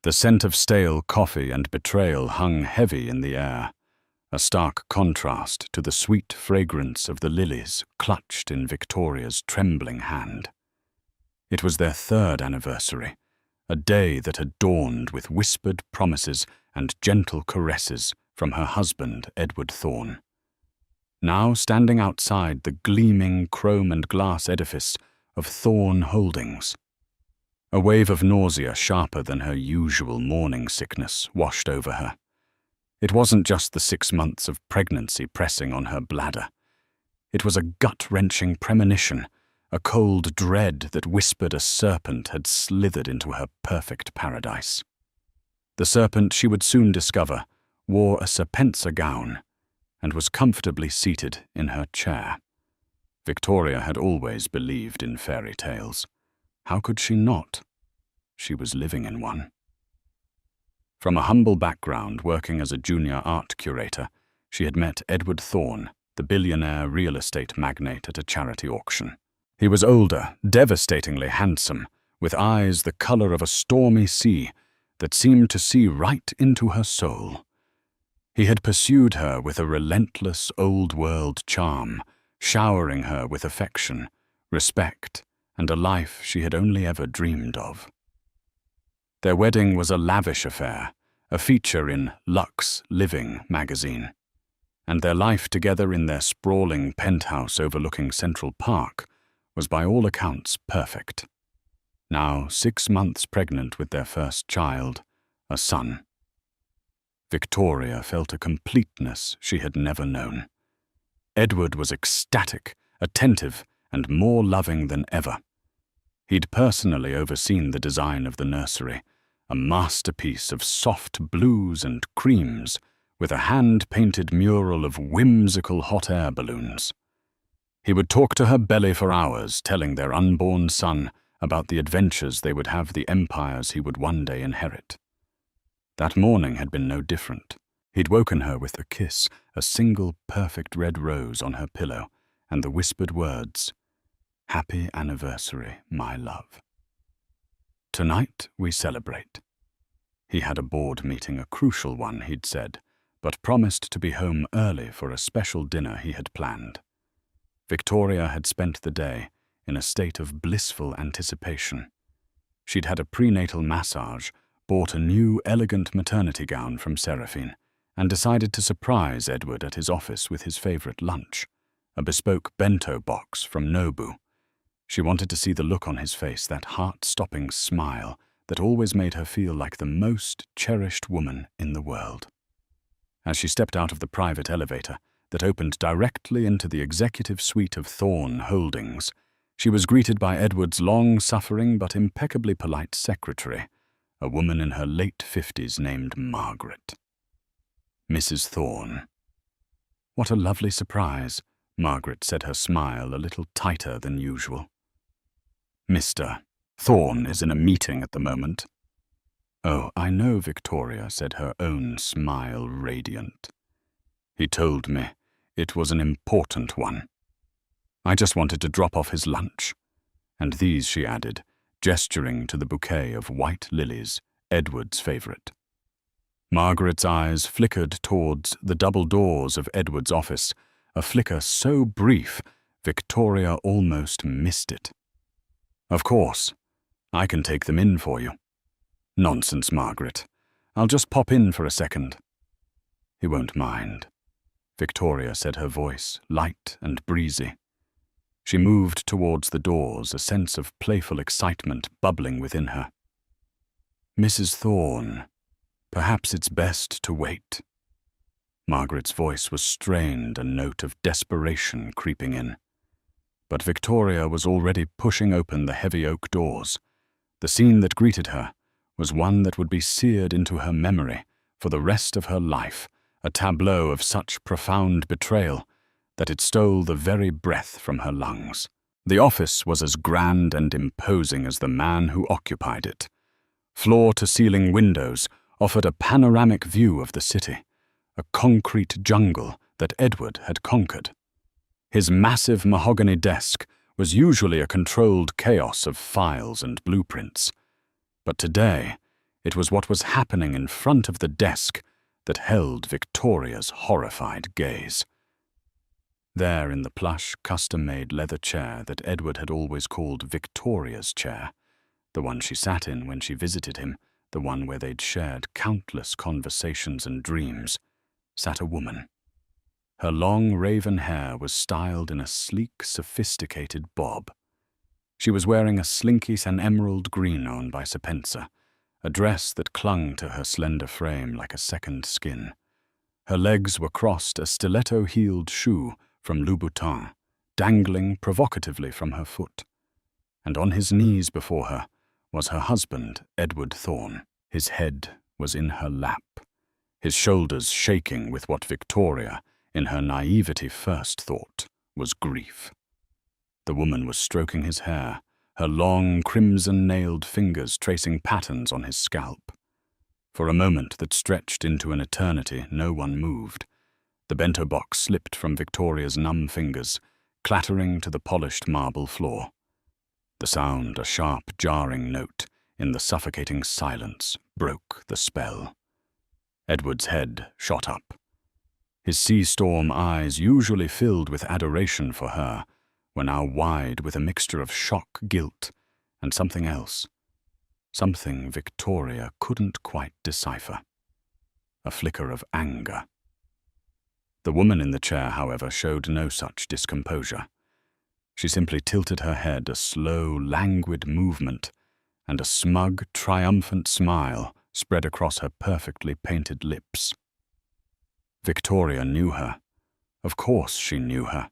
The scent of stale coffee and betrayal hung heavy in the air, a stark contrast to the sweet fragrance of the lilies clutched in Victoria's trembling hand. It was their 3rd anniversary, a day that had dawned with whispered promises and gentle caresses from her husband, Edward Thorne. Now standing outside the gleaming chrome and glass edifice of Thorne Holdings. A wave of nausea sharper than her usual morning sickness washed over her. It wasn't just the 6 months of pregnancy pressing on her bladder. It was a gut-wrenching premonition, a cold dread that whispered a serpent had slithered into her perfect paradise. The serpent, she would soon discover, wore a Serpenza gown and was comfortably seated in her chair. Victoria had always believed in fairy tales. How could she not? She was living in one. From a humble background working as a junior art curator, she had met Edward Thorne, the billionaire real estate magnate at a charity auction. He was older, devastatingly handsome, with eyes the color of a stormy sea that seemed to see right into her soul. He had pursued her with a relentless old-world charm, showering her with affection, respect, and a life she had only ever dreamed of. Their wedding was a lavish affair, a feature in Luxe Living magazine, and their life together in their sprawling penthouse overlooking Central Park was by all accounts perfect. Now 6 months pregnant with their first child, a son. Victoria felt a completeness she had never known. Edward was ecstatic, attentive, and more loving than ever. He'd personally overseen the design of the nursery, a masterpiece of soft blues and creams with a hand-painted mural of whimsical hot air balloons. He would talk to her belly for hours, telling their unborn son about the adventures they would have, the empires he would one day inherit. That morning had been no different. He'd woken her with a kiss, a single perfect red rose on her pillow, and the whispered words, "Happy anniversary, my love. Tonight we celebrate." He had a board meeting, a crucial one, he'd said, but promised to be home early for a special dinner he had planned. Victoria had spent the day in a state of blissful anticipation. She'd had a prenatal massage, bought a new elegant maternity gown from Seraphine, and decided to surprise Edward at his office with his favorite lunch, a bespoke bento box from Nobu. She wanted to see the look on his face, that heart-stopping smile that always made her feel like the most cherished woman in the world. As she stepped out of the private elevator that opened directly into the executive suite of Thorne Holdings, she was greeted by Edward's long-suffering but impeccably polite secretary, a woman in her late 50s named Margaret. Mrs. Thorne. "What a lovely surprise," Margaret said, her smile a little tighter than usual. "Mr. Thorne is in a meeting at the moment." "Oh, I know," Victoria said, her own smile radiant. "He told me it was an important one. I just wanted to drop off his lunch. And these," she added, gesturing to the bouquet of white lilies, Edward's favorite. Margaret's eyes flickered towards the double doors of Edward's office, a flicker so brief Victoria almost missed it. "Of course. I can take them in for you." "Nonsense, Margaret. I'll just pop in for a second." "He won't mind," Victoria said, her voice light and breezy. She moved towards the doors, a sense of playful excitement bubbling within her. "Mrs. Thorne, perhaps it's best to wait." Margaret's voice was strained, a note of desperation creeping in. But Victoria was already pushing open the heavy oak doors. The scene that greeted her was one that would be seared into her memory for the rest of her life, a tableau of such profound betrayal that it stole the very breath from her lungs. The office was as grand and imposing as the man who occupied it. Floor-to-ceiling windows offered a panoramic view of the city, a concrete jungle that Edward had conquered. His massive mahogany desk was usually a controlled chaos of files and blueprints, but today It was what was happening in front of the desk that held Victoria's horrified gaze. There in the plush, custom-made leather chair that Edward had always called Victoria's chair, the one she sat in when she visited him, the one where they'd shared countless conversations and dreams, sat a woman. Her long raven hair was styled in a sleek, sophisticated bob. She was wearing a slinky an emerald green on by Spencer, a dress that clung to her slender frame like a second skin. Her legs were crossed a stiletto-heeled shoe from Louboutin, dangling provocatively from her foot. And on his knees before her was her husband, Edward Thorne. His head was in her lap, his shoulders shaking with what Victoria, in her naivety first thought, was grief. The woman was stroking his hair, her long, crimson-nailed fingers tracing patterns on his scalp. For a moment that stretched into an eternity, no one moved. The bento box slipped from Victoria's numb fingers, clattering to the polished marble floor. The sound, a sharp, jarring note, in the suffocating silence, broke the spell. Edward's head shot up. His sea-storm eyes, usually filled with adoration for her, were now wide with a mixture of shock, guilt, and something else. Something Victoria couldn't quite decipher. A flicker of anger. The woman in the chair, however, showed no such discomposure. She simply tilted her head, a slow, languid movement, and a smug, triumphant smile spread across her perfectly painted lips. Victoria knew her. Of course she knew her.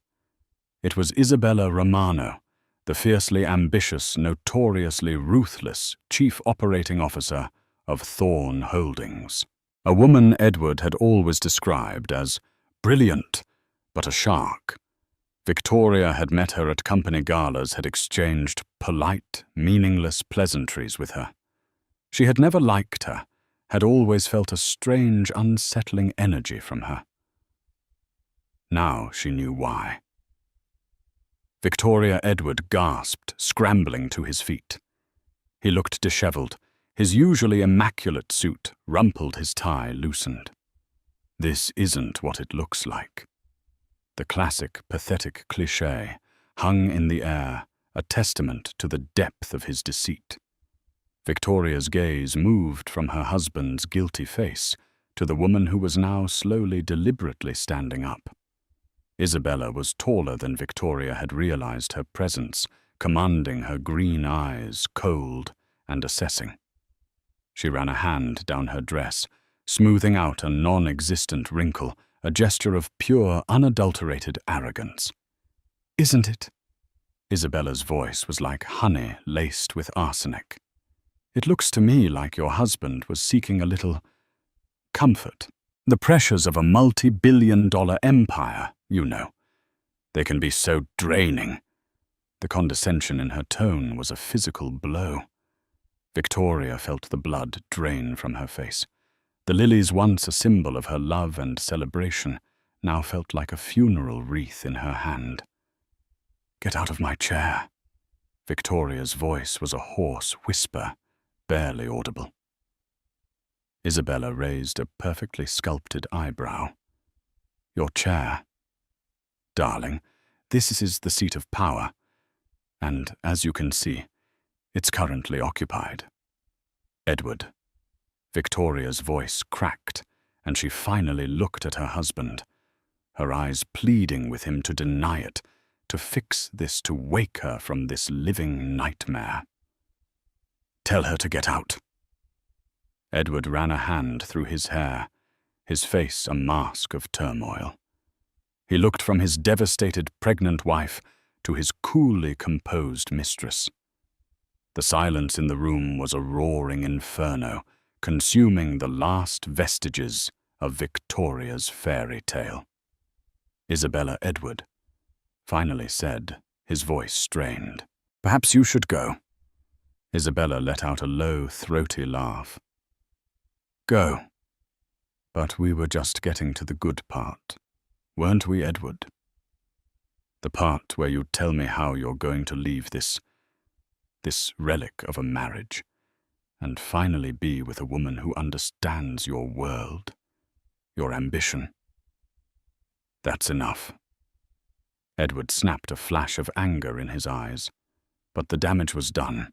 It was Isabella Romano, the fiercely ambitious, notoriously ruthless chief operating officer of Thorne Holdings. A woman Edward had always described as brilliant, but a shark. Victoria had met her at company galas, had exchanged polite, meaningless pleasantries with her. She had never liked her, had always felt a strange, unsettling energy from her. Now she knew why. Victoria Edward gasped, scrambling to his feet. He looked disheveled. His usually immaculate suit, rumpled, his tie loosened. This isn't what it looks like. The classic, pathetic cliché hung in the air, a testament to the depth of his deceit. Victoria's gaze moved from her husband's guilty face to the woman who was now slowly, deliberately standing up. Isabella was taller than Victoria had realized her presence, commanding her green eyes, cold and assessing. She ran a hand down her dress, smoothing out a non-existent wrinkle, a gesture of pure, unadulterated arrogance. "Isn't it?" Isabella's voice was like honey laced with arsenic. "It looks to me like your husband was seeking a little comfort. The pressures of a multi-billion-dollar empire, you know. They can be so draining." The condescension in her tone was a physical blow. Victoria felt the blood drain from her face. The lilies, once a symbol of her love and celebration, now felt like a funeral wreath in her hand. "Get out of my chair." Victoria's voice was a hoarse whisper, barely audible. Isabella raised a perfectly sculpted eyebrow. "Your chair. Darling, this is the seat of power, and, as you can see, it's currently occupied." "Edward." Victoria's voice cracked, and she finally looked at her husband, her eyes pleading with him to deny it, to fix this, to wake her from this living nightmare. "Tell her to get out." Edward ran a hand through his hair, his face a mask of turmoil. He looked from his devastated pregnant wife to his coolly composed mistress. The silence in the room was a roaring inferno, consuming the last vestiges of Victoria's fairy tale. "Isabella Edward," finally said, his voice strained. "Perhaps you should go." Isabella let out a low, throaty laugh. "Go. But we were just getting to the good part, weren't we, Edward? The part where you tell me how you're going to leave this relic of a marriage, and finally be with a woman who understands your world, your ambition. That's enough. Edward snapped a flash of anger in his eyes, but the damage was done.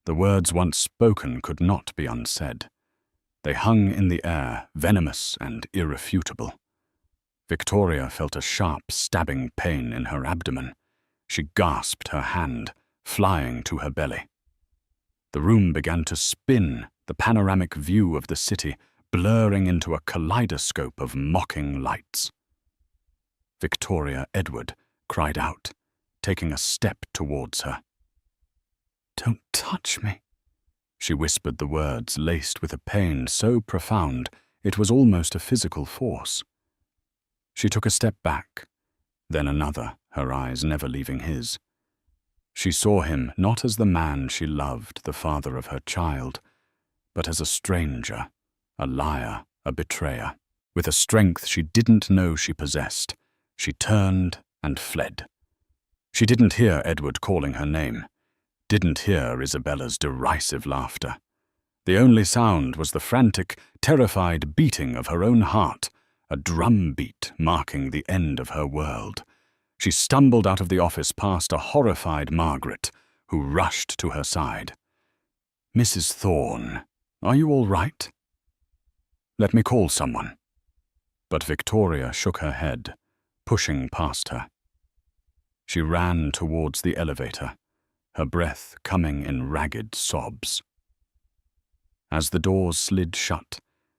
The words once spoken could not be unsaid. They hung in the air, venomous and irrefutable. Victoria felt a sharp, stabbing pain in her abdomen. She gasped, her hand flying to her belly. The room began to spin, the panoramic view of the city blurring into a kaleidoscope of mocking lights. Victoria Edward cried out, taking a step towards her. "Don't touch me," she whispered, the words laced with a pain so profound it was almost a physical force. She took a step back, then another, her eyes never leaving his. She saw him not as the man she loved, the father of her child, but as a stranger, a liar, a betrayer. With a strength she didn't know she possessed, she turned and fled. She didn't hear Edward calling her name, didn't hear Isabella's derisive laughter. The only sound was the frantic, terrified beating of her own heart, a drum beat marking the end of her world. She stumbled out of the office past a horrified Margaret, who rushed to her side. "Mrs. Thorne, are you all right?" "Let me call someone." But Victoria shook her head, pushing past her. She ran towards the elevator, her breath coming in ragged sobs. As the doors slid shut,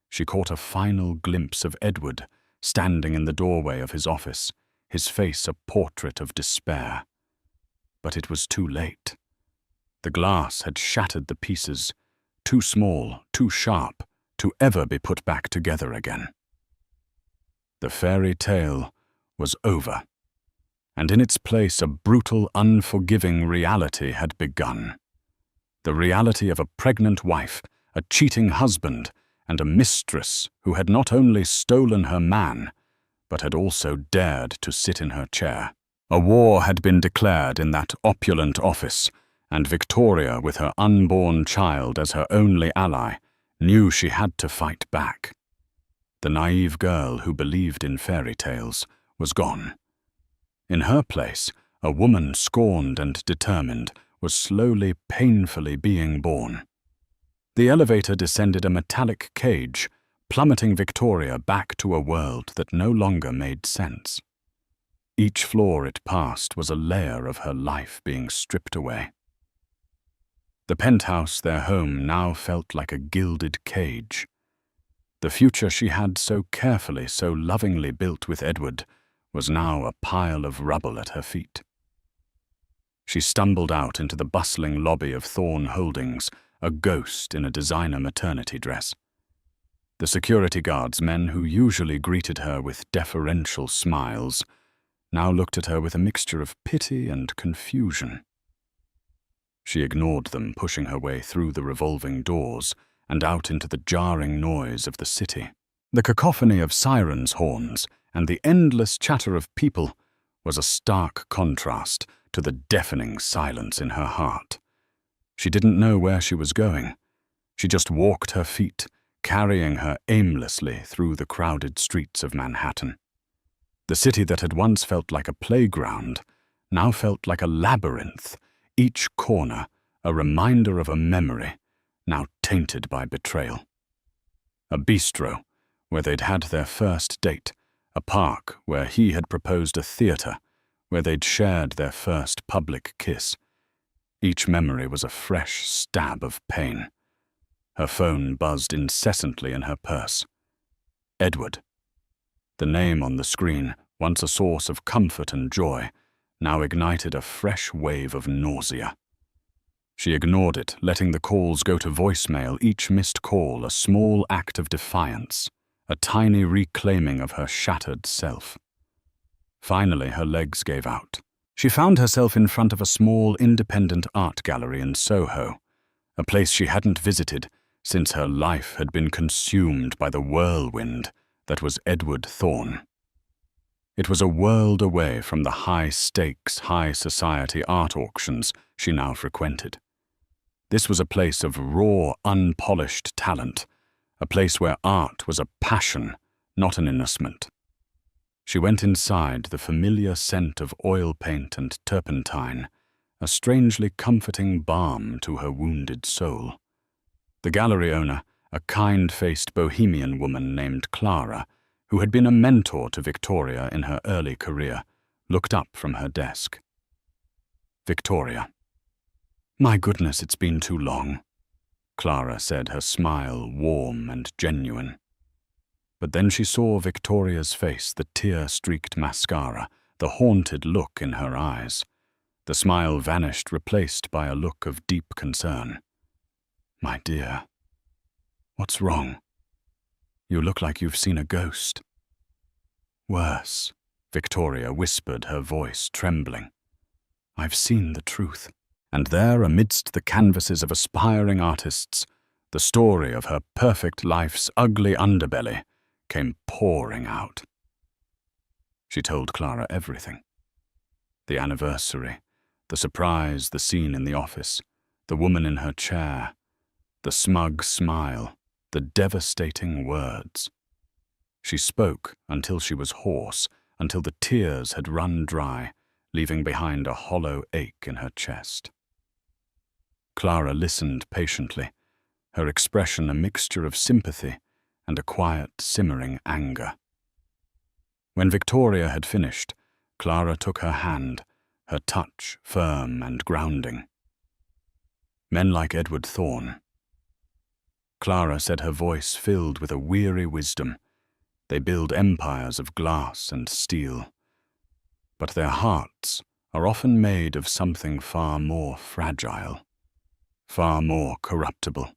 she caught a final glimpse of Edward standing in the doorway of his office, his face a portrait of despair. But it was too late. The glass had shattered the pieces, too small, too sharp, to ever be put back together again. The fairy tale was over, and in its place a brutal, unforgiving reality had begun. The reality of a pregnant wife, a cheating husband, and a mistress who had not only stolen her man, but had also dared to sit in her chair. A war had been declared in that opulent office, and Victoria, with her unborn child as her only ally, knew she had to fight back. The naive girl who believed in fairy tales was gone. In her place, a woman scorned and determined was slowly, painfully being born. The elevator descended a metallic cage, plummeting Victoria back to a world that no longer made sense. Each floor it passed was a layer of her life being stripped away. The penthouse, their home, now felt like a gilded cage. The future she had so carefully, so lovingly built with Edward was now a pile of rubble at her feet. She stumbled out into the bustling lobby of Thorne Holdings, a ghost in a designer maternity dress. The security guards, men who usually greeted her with deferential smiles, now looked at her with a mixture of pity and confusion. She ignored them, pushing her way through the revolving doors and out into the jarring noise of the city. The cacophony of sirens' horns and the endless chatter of people was a stark contrast to the deafening silence in her heart. She didn't know where she was going. She just walked her feet, carrying her aimlessly through the crowded streets of Manhattan. The city that had once felt like a playground now felt like a labyrinth, each corner a reminder of a memory, now tainted by betrayal. A bistro, where they'd had their first date, a park where he had proposed a theater, where they'd shared their first public kiss. Each memory was a fresh stab of pain. Her phone buzzed incessantly in her purse. Edward. The name on the screen, once a source of comfort and joy, now ignited a fresh wave of nausea. She ignored it, letting the calls go to voicemail, each missed call a small act of defiance, a tiny reclaiming of her shattered self. Finally, her legs gave out. She found herself in front of a small independent art gallery in Soho, a place she hadn't visited since her life had been consumed by the whirlwind that was Edward Thorne. It was a world away from the high-stakes, high-society art auctions she now frequented. This was a place of raw, unpolished talent, a place where art was a passion, not an innocent. She went inside, the familiar scent of oil paint and turpentine, a strangely comforting balm to her wounded soul. The gallery owner, a kind-faced bohemian woman named Clara, who had been a mentor to Victoria in her early career, looked up from her desk. Victoria. "My goodness, it's been too long," Clara said, her smile warm and genuine. But then she saw Victoria's face, the tear-streaked mascara, the haunted look in her eyes. The smile vanished, replaced by a look of deep concern. "My dear, what's wrong? You look like you've seen a ghost." "Worse," Victoria whispered, her voice trembling. "I've seen the truth." And there, amidst the canvases of aspiring artists, the story of her perfect life's ugly underbelly came pouring out. She told Clara everything. The anniversary, the surprise, the scene in the office, the woman in her chair, the smug smile, the devastating words. She spoke until she was hoarse, until the tears had run dry, leaving behind a hollow ache in her chest. Clara listened patiently, her expression a mixture of sympathy and a quiet, simmering anger. When Victoria had finished, Clara took her hand, her touch firm and grounding. "Men like Edward Thorne," Clara said, her voice filled with a weary wisdom. "They build empires of glass and steel, but their hearts are often made of something far more fragile, far more corruptible.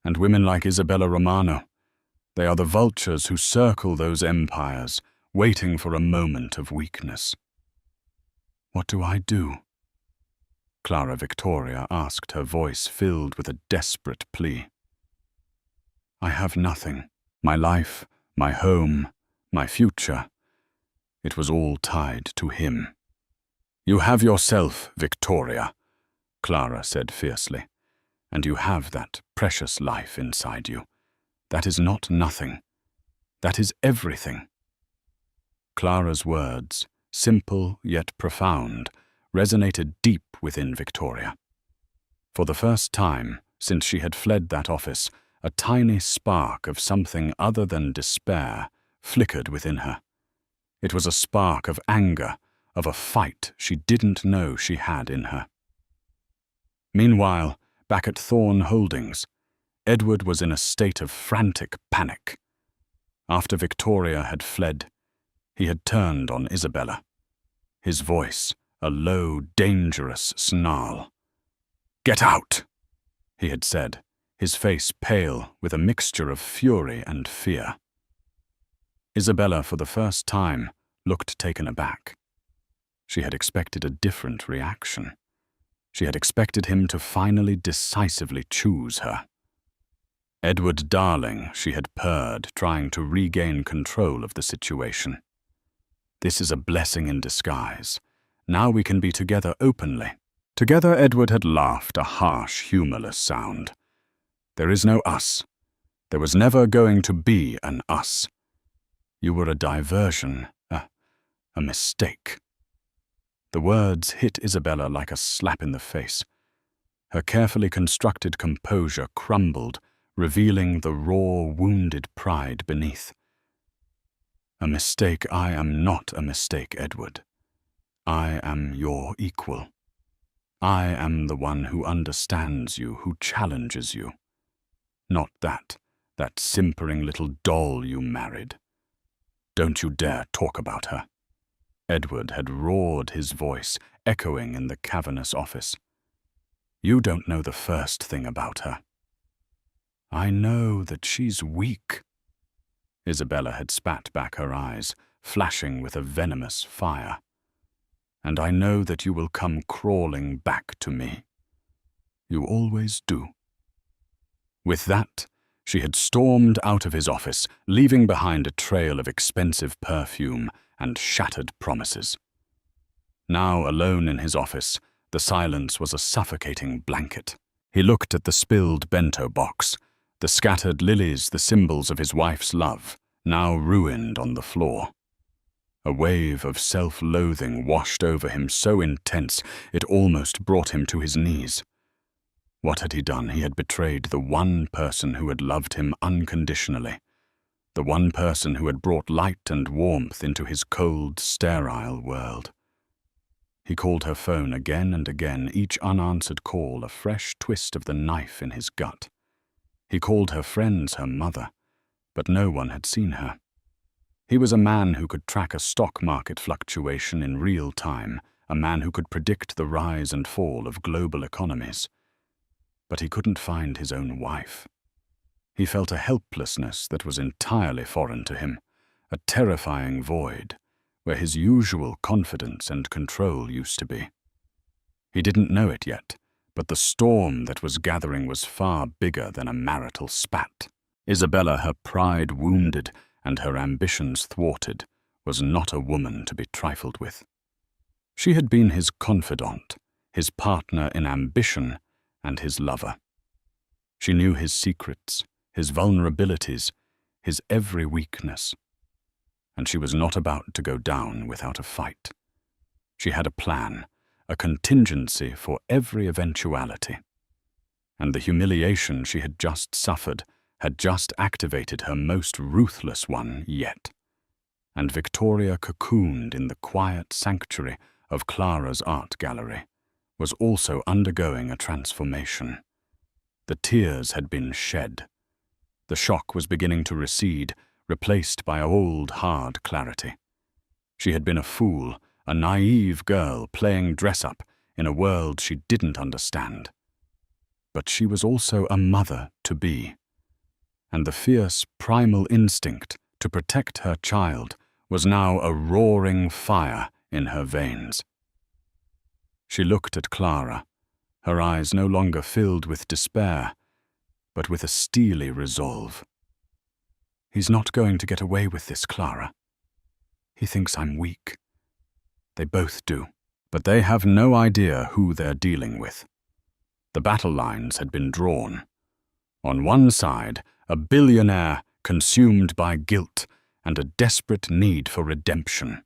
And women like Isabella Romano, they are the vultures who circle those empires, waiting for a moment of weakness." "What do I do?" Clara Victoria asked, her voice filled with a desperate plea. "I have nothing. My life, my home, my future. It was all tied to him." "You have yourself, Victoria," Clara said fiercely, "and you have that precious life inside you. That is not nothing. That is everything." Clara's words, simple yet profound, resonated deep within Victoria. For the first time since she had fled that office, a tiny spark of something other than despair flickered within her. It was a spark of anger, of a fight she didn't know she had in her. Meanwhile, back at Thorne Holdings, Edward was in a state of frantic panic. After Victoria had fled, he had turned on Isabella. His voice, a low, dangerous snarl. "Get out," he had said, his face pale with a mixture of fury and fear. Isabella, for the first time, looked taken aback. She had expected a different reaction. She had expected him to finally decisively choose her. "Edward, darling," she had purred, trying to regain control of the situation. "This is a blessing in disguise. Now we can be together openly." Together, Edward had laughed, a harsh, humorless sound. "There is no us. There was never going to be an us. You were a diversion, a mistake." The words hit Isabella like a slap in the face. Her carefully constructed composure crumbled, revealing the raw, wounded pride beneath. "A mistake? I am not a mistake, Edward. I am your equal. I am the one who understands you, who challenges you. Not that simpering little doll you married. Don't you dare talk about her." Edward had roared, his voice echoing in the cavernous office. "You don't know the first thing about her." "I know that she's weak." Isabella had spat back her eyes, flashing with a venomous fire. "And I know that you will come crawling back to me. You always do." With that, she had stormed out of his office, leaving behind a trail of expensive perfume and shattered promises. Now alone in his office, the silence was a suffocating blanket. He looked at the spilled bento box, the scattered lilies, the symbols of his wife's love, now ruined on the floor. A wave of self-loathing washed over him so intense it almost brought him to his knees. What had he done? He had betrayed the one person who had loved him unconditionally, the one person who had brought light and warmth into his cold, sterile world. He called her phone again and again, each unanswered call a fresh twist of the knife in his gut. He called her friends, her mother, but no one had seen her. He was a man who could track a stock market fluctuation in real time, a man who could predict the rise and fall of global economies. But he couldn't find his own wife. He felt a helplessness that was entirely foreign to him, a terrifying void where his usual confidence and control used to be. He didn't know it yet, but the storm that was gathering was far bigger than a marital spat. Isabella, her pride wounded and her ambitions thwarted, was not a woman to be trifled with. She had been his confidant, his partner in ambition, and his lover. She knew his secrets, his vulnerabilities, his every weakness. And she was not about to go down without a fight. She had a plan, a contingency for every eventuality. And the humiliation she had just suffered had just activated her most ruthless one yet. And Victoria, cocooned in the quiet sanctuary of Clara's art gallery, was also undergoing a transformation. The tears had been shed. The shock was beginning to recede, replaced by old, hard clarity. She had been a fool, a naive girl playing dress-up in a world she didn't understand. But she was also a mother-to-be. And the fierce, primal instinct to protect her child was now a roaring fire in her veins. She looked at Clara, her eyes no longer filled with despair, but with a steely resolve. He's not going to get away with this, Clara. He thinks I'm weak. They both do, but they have no idea who they're dealing with. The battle lines had been drawn. On one side, a billionaire consumed by guilt and a desperate need for redemption.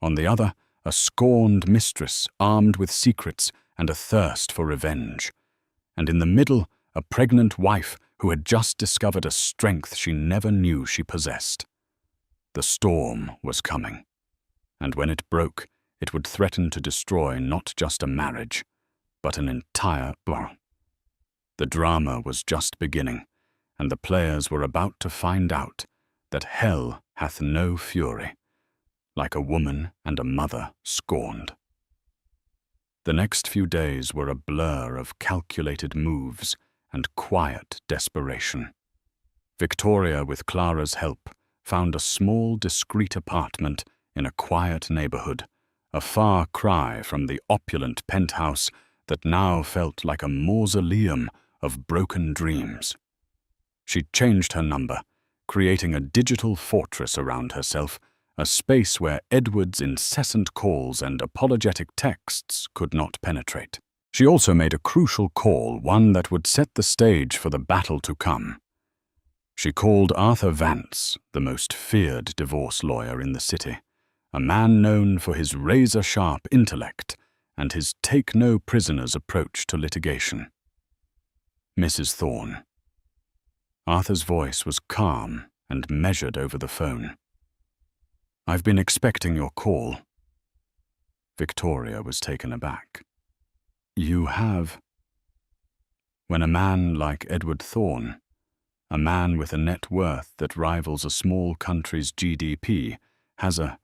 On the other, a scorned mistress armed with secrets and a thirst for revenge. And in the middle, a pregnant wife who had just discovered a strength she never knew she possessed. The storm was coming, and when it broke, it would threaten to destroy not just a marriage, but an entire world. The drama was just beginning, and the players were about to find out that hell hath no fury, like a woman and a mother scorned. The next few days were a blur of calculated moves and quiet desperation. Victoria, with Clara's help, found a small, discreet apartment in a quiet neighborhood, a far cry from the opulent penthouse that now felt like a mausoleum of broken dreams. She changed her number, creating a digital fortress around herself, a space where Edward's incessant calls and apologetic texts could not penetrate. She also made a crucial call, one that would set the stage for the battle to come. She called Arthur Vance, the most feared divorce lawyer in the city, a man known for his razor-sharp intellect and his take-no-prisoners approach to litigation. Mrs. Thorne. Arthur's voice was calm and measured over the phone. "I've been expecting your call." Victoria was taken aback. "You have?" When a man like Edward Thorne, a man with a net worth that rivals a small country's GDP, has a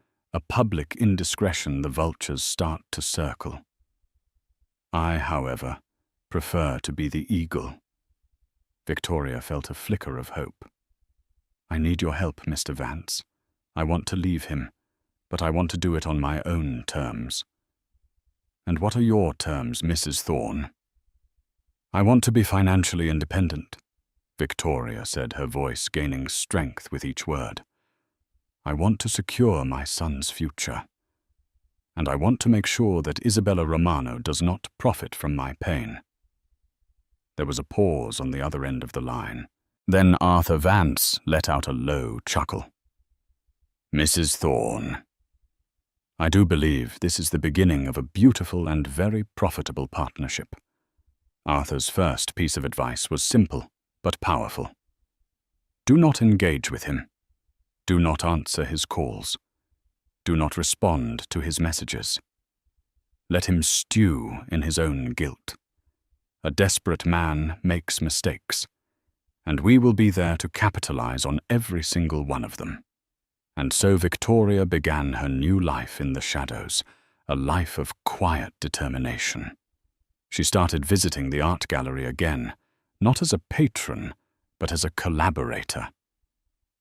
public indiscretion, the vultures start to circle. I, however, prefer to be the eagle. Victoria felt a flicker of hope. "I need your help, Mr. Vance. I want to leave him, but I want to do it on my own terms." "And what are your terms, Mrs. Thorne?" "I want to be financially independent," Victoria said, her voice gaining strength with each word. "I want to secure my son's future. And I want to make sure that Isabella Romano does not profit from my pain." There was a pause on the other end of the line. Then Arthur Vance let out a low chuckle. "Mrs. Thorne, I do believe this is the beginning of a beautiful and very profitable partnership." Arthur's first piece of advice was simple, but powerful. Do not engage with him. Do not answer his calls. Do not respond to his messages. Let him stew in his own guilt. A desperate man makes mistakes, and we will be there to capitalize on every single one of them. And so Victoria began her new life in the shadows, a life of quiet determination. She started visiting the art gallery again, not as a patron, but as a collaborator.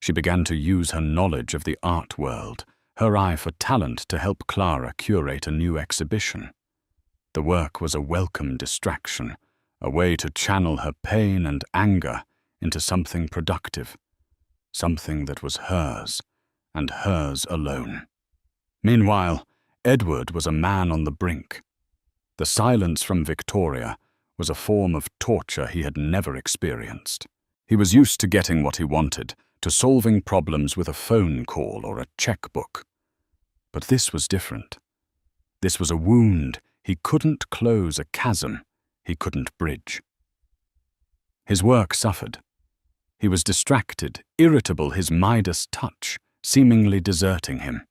She began to use her knowledge of the art world, her eye for talent, to help Clara curate a new exhibition. The work was a welcome distraction, a way to channel her pain and anger into something productive, something that was hers, and hers alone. Meanwhile, Edward was a man on the brink. The silence from Victoria was a form of torture he had never experienced. He was used to getting what he wanted, to solving problems with a phone call or a checkbook. But this was different. This was a wound he couldn't close, a chasm he couldn't bridge. His work suffered. He was distracted, irritable, his Midas touch seemingly deserting him.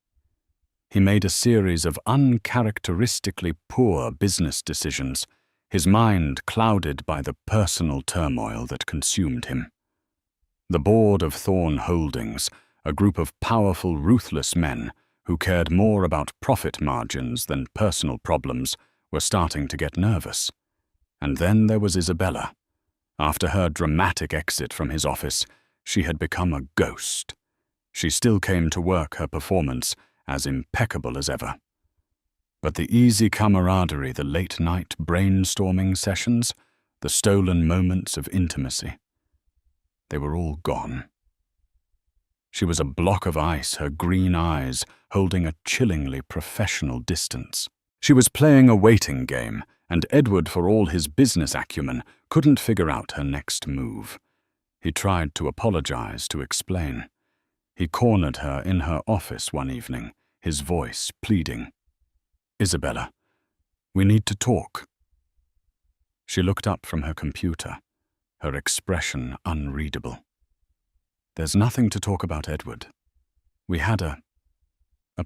He made a series of uncharacteristically poor business decisions, his mind clouded by the personal turmoil that consumed him. The board of Thorne Holdings, a group of powerful, ruthless men who cared more about profit margins than personal problems, were starting to get nervous. And then there was Isabella. After her dramatic exit from his office, she had become a ghost. She still came to work, her performance as impeccable as ever. But the easy camaraderie, the late-night brainstorming sessions, the stolen moments of intimacy, they were all gone. She was a block of ice, her green eyes holding a chillingly professional distance. She was playing a waiting game, and Edward, for all his business acumen, couldn't figure out her next move. He tried to apologize, to explain. He cornered her in her office one evening, his voice pleading. "Isabella, we need to talk." She looked up from her computer, her expression unreadable. "There's nothing to talk about, Edward. We had a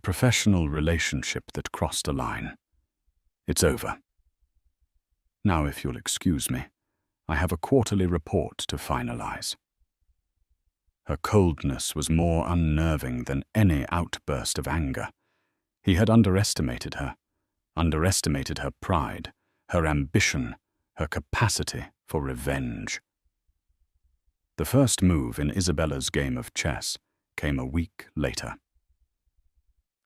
professional relationship that crossed a line. It's over. Now, if you'll excuse me, I have a quarterly report to finalize." Her coldness was more unnerving than any outburst of anger. He had underestimated her pride, her ambition, her capacity for revenge. The first move in Isabella's game of chess came a week later.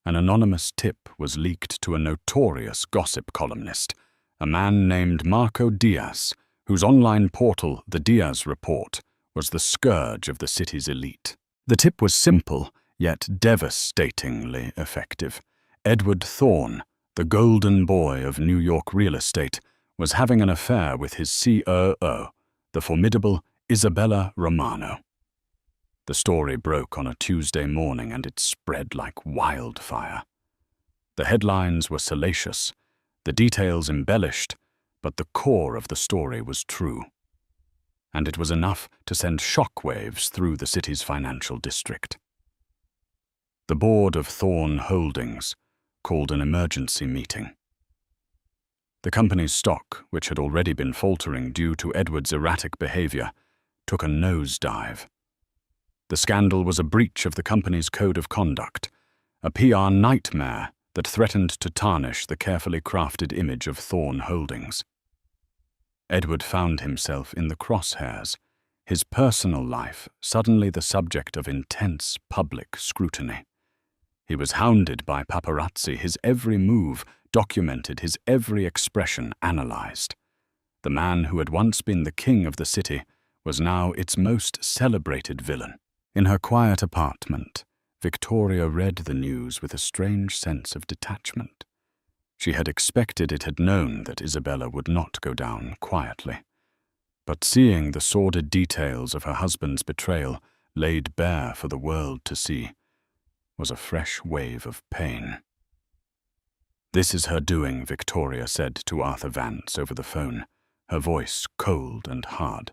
An anonymous tip was leaked to a notorious gossip columnist, a man named Marco Diaz, whose online portal, The Diaz Report, was the scourge of the city's elite. The tip was simple, yet devastatingly effective. Edward Thorne, the golden boy of New York real estate, was having an affair with his COO, the formidable Isabella Romano. The story broke on a Tuesday morning, and it spread like wildfire. The headlines were salacious, the details embellished, but the core of the story was true. And it was enough to send shockwaves through the city's financial district. The board of Thorne Holdings called an emergency meeting. The company's stock, which had already been faltering due to Edward's erratic behavior, took a nosedive. The scandal was a breach of the company's code of conduct, a PR nightmare that threatened to tarnish the carefully crafted image of Thorne Holdings. Edward found himself in the crosshairs, his personal life suddenly the subject of intense public scrutiny. He was hounded by paparazzi, his every move documented, his every expression analyzed. The man who had once been the king of the city was now its most celebrated villain. In her quiet apartment, Victoria read the news with a strange sense of detachment. She had expected, it had known that Isabella would not go down quietly. But seeing the sordid details of her husband's betrayal laid bare for the world to see was a fresh wave of pain. "This is her doing," Victoria said to Arthur Vance over the phone, her voice cold and hard.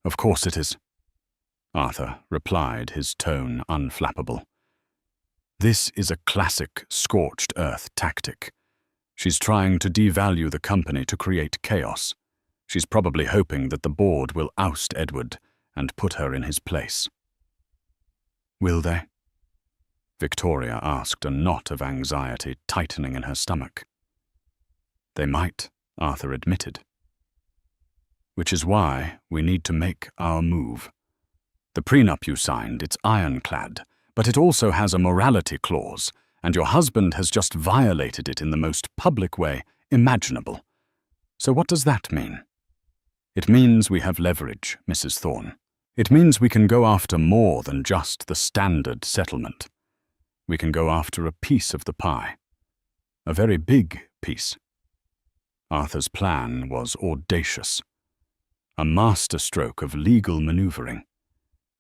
"Of course it is," Arthur replied, his tone unflappable. "This is a classic scorched earth tactic. She's trying to devalue the company to create chaos. She's probably hoping that the board will oust Edward and put her in his place." "Will they?" Victoria asked, a knot of anxiety tightening in her stomach. "They might," Arthur admitted. "Which is why we need to make our move. The prenup you signed, it's ironclad, but it also has a morality clause, and your husband has just violated it in the most public way imaginable. So what does that mean?" "It means we have leverage, Mrs. Thorne. It means we can go after more than just the standard settlement. We can go after a piece of the pie. A very big piece." Arthur's plan was audacious. A masterstroke of legal maneuvering.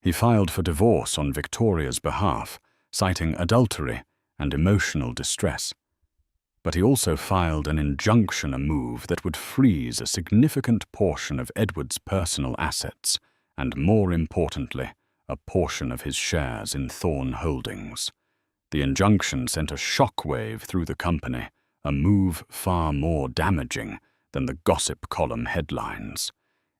He filed for divorce on Victoria's behalf, citing adultery and emotional distress. But he also filed an injunction, a move that would freeze a significant portion of Edward's personal assets, and more importantly, a portion of his shares in Thorne Holdings. The injunction sent a shockwave through the company, a move far more damaging than the gossip column headlines.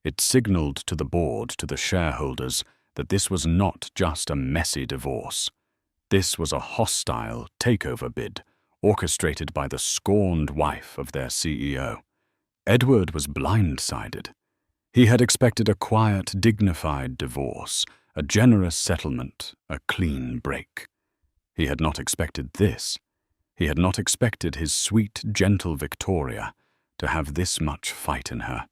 It signaled to the board, to the shareholders, that this was not just a messy divorce. This was a hostile takeover bid, orchestrated by the scorned wife of their CEO. Edward was blindsided. He had expected a quiet, dignified divorce, a generous settlement, a clean break. He had not expected this. He had not expected his sweet, gentle Victoria to have this much fight in her.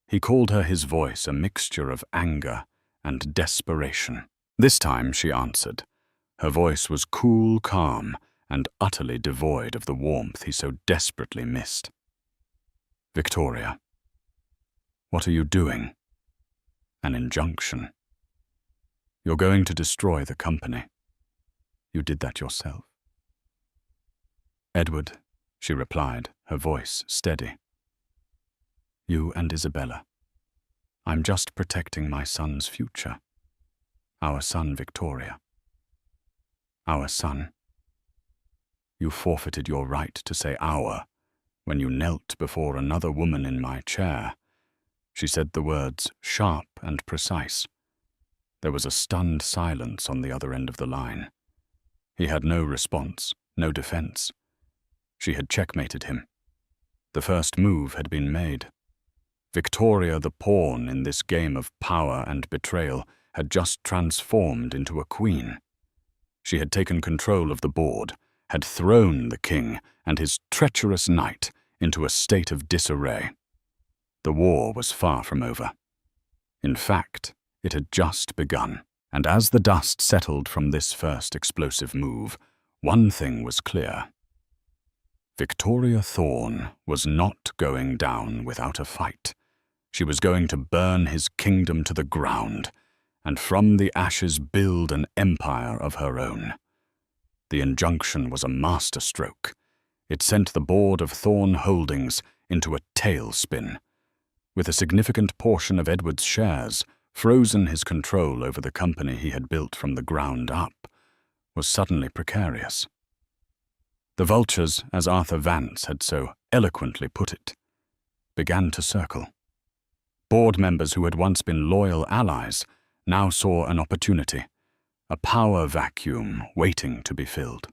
He called her his voice a mixture of anger and desperation. This time she answered. Her voice was cool, calm, and utterly devoid of the warmth he so desperately missed. "Victoria, what are you doing?" "An injunction. You're going to destroy the company. You did that yourself." "Edward," she replied, her voice steady. "You and Isabella. I'm just protecting my son's future. Our son, Victoria. Our son. You forfeited your right to say our when you knelt before another woman in my chair." She said the words sharp and precise. There was a stunned silence on the other end of the line. He had no response, no defense. She had checkmated him. The first move had been made. Victoria, the pawn in this game of power and betrayal, had just transformed into a queen. She had taken control of the board, had thrown the king and his treacherous knight into a state of disarray. The war was far from over. In fact, it had just begun. And as the dust settled from this first explosive move, one thing was clear. Victoria Thorne was not going down without a fight. She was going to burn his kingdom to the ground, and from the ashes build an empire of her own. The injunction was a masterstroke. It sent the board of Thorne Holdings into a tailspin. With a significant portion of Edward's shares, frozen, his control over the company he had built from the ground up was suddenly precarious. The vultures, as Arthur Vance had so eloquently put it, began to circle. Board members who had once been loyal allies now saw an opportunity, a power vacuum waiting to be filled.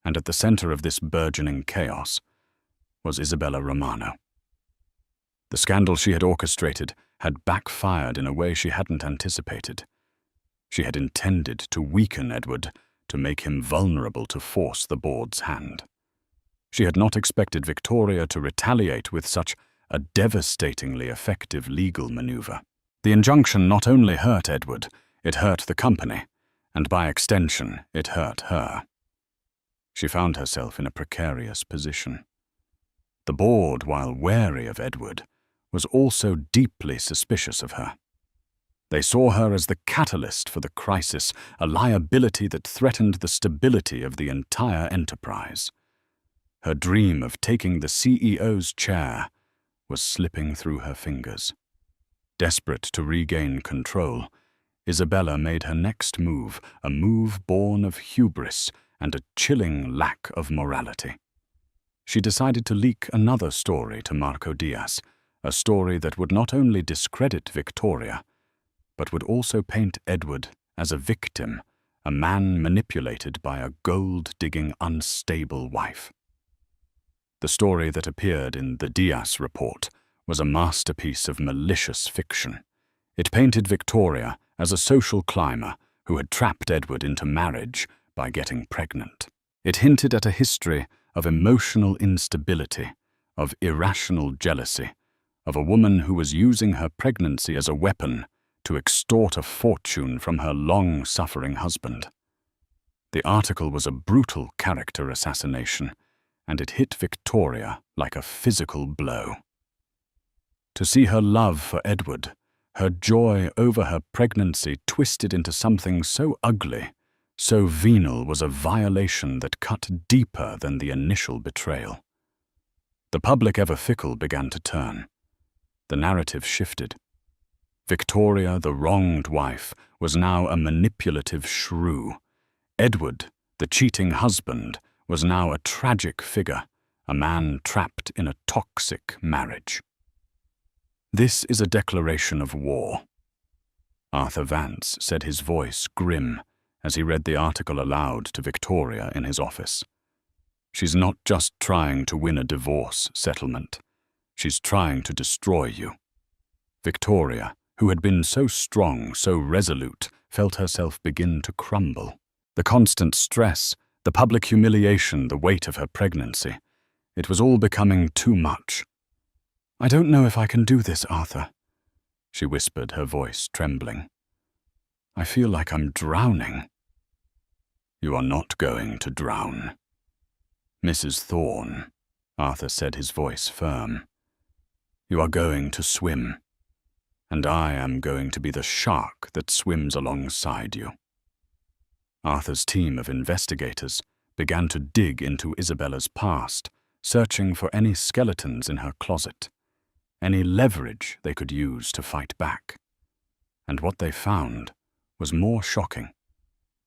And at the center of this burgeoning chaos was Isabella Romano. The scandal she had orchestrated had backfired in a way she hadn't anticipated. She had intended to weaken Edward, to make him vulnerable to force the board's hand. She had not expected Victoria to retaliate with such a devastatingly effective legal maneuver. The injunction not only hurt Edward, it hurt the company, and by extension, it hurt her. She found herself in a precarious position. The board, while wary of Edward, was also deeply suspicious of her. They saw her as the catalyst for the crisis, a liability that threatened the stability of the entire enterprise. Her dream of taking the CEO's chair was slipping through her fingers. Desperate to regain control, Isabella made her next move, a move born of hubris and a chilling lack of morality. She decided to leak another story to Marco Diaz, a story that would not only discredit Victoria, but would also paint Edward as a victim, a man manipulated by a gold-digging, unstable wife. The story that appeared in the Diaz report was a masterpiece of malicious fiction. It painted Victoria as a social climber who had trapped Edward into marriage by getting pregnant. It hinted at a history of emotional instability, of irrational jealousy, of a woman who was using her pregnancy as a weapon to extort a fortune from her long-suffering husband. The article was a brutal character assassination, and it hit Victoria like a physical blow. To see her love for Edward, her joy over her pregnancy twisted into something so ugly, so venal, was a violation that cut deeper than the initial betrayal. The public, ever fickle, began to turn. The narrative shifted. Victoria, the wronged wife, was now a manipulative shrew. Edward, the cheating husband, was now a tragic figure, a man trapped in a toxic marriage. "This is a declaration of war," Arthur Vance said, his voice grim, as he read the article aloud to Victoria in his office. "She's not just trying to win a divorce settlement. She's trying to destroy you." Victoria, who had been so strong, so resolute, felt herself begin to crumble. The constant stress, the public humiliation, the weight of her pregnancy, it was all becoming too much. "I don't know if I can do this, Arthur," she whispered, her voice trembling. "I feel like I'm drowning." "You are not going to drown, Mrs. Thorne," Arthur said, his voice firm. "You are going to swim, and I am going to be the shark that swims alongside you." Arthur's team of investigators began to dig into Isabella's past, searching for any skeletons in her closet, any leverage they could use to fight back. And what they found was more shocking,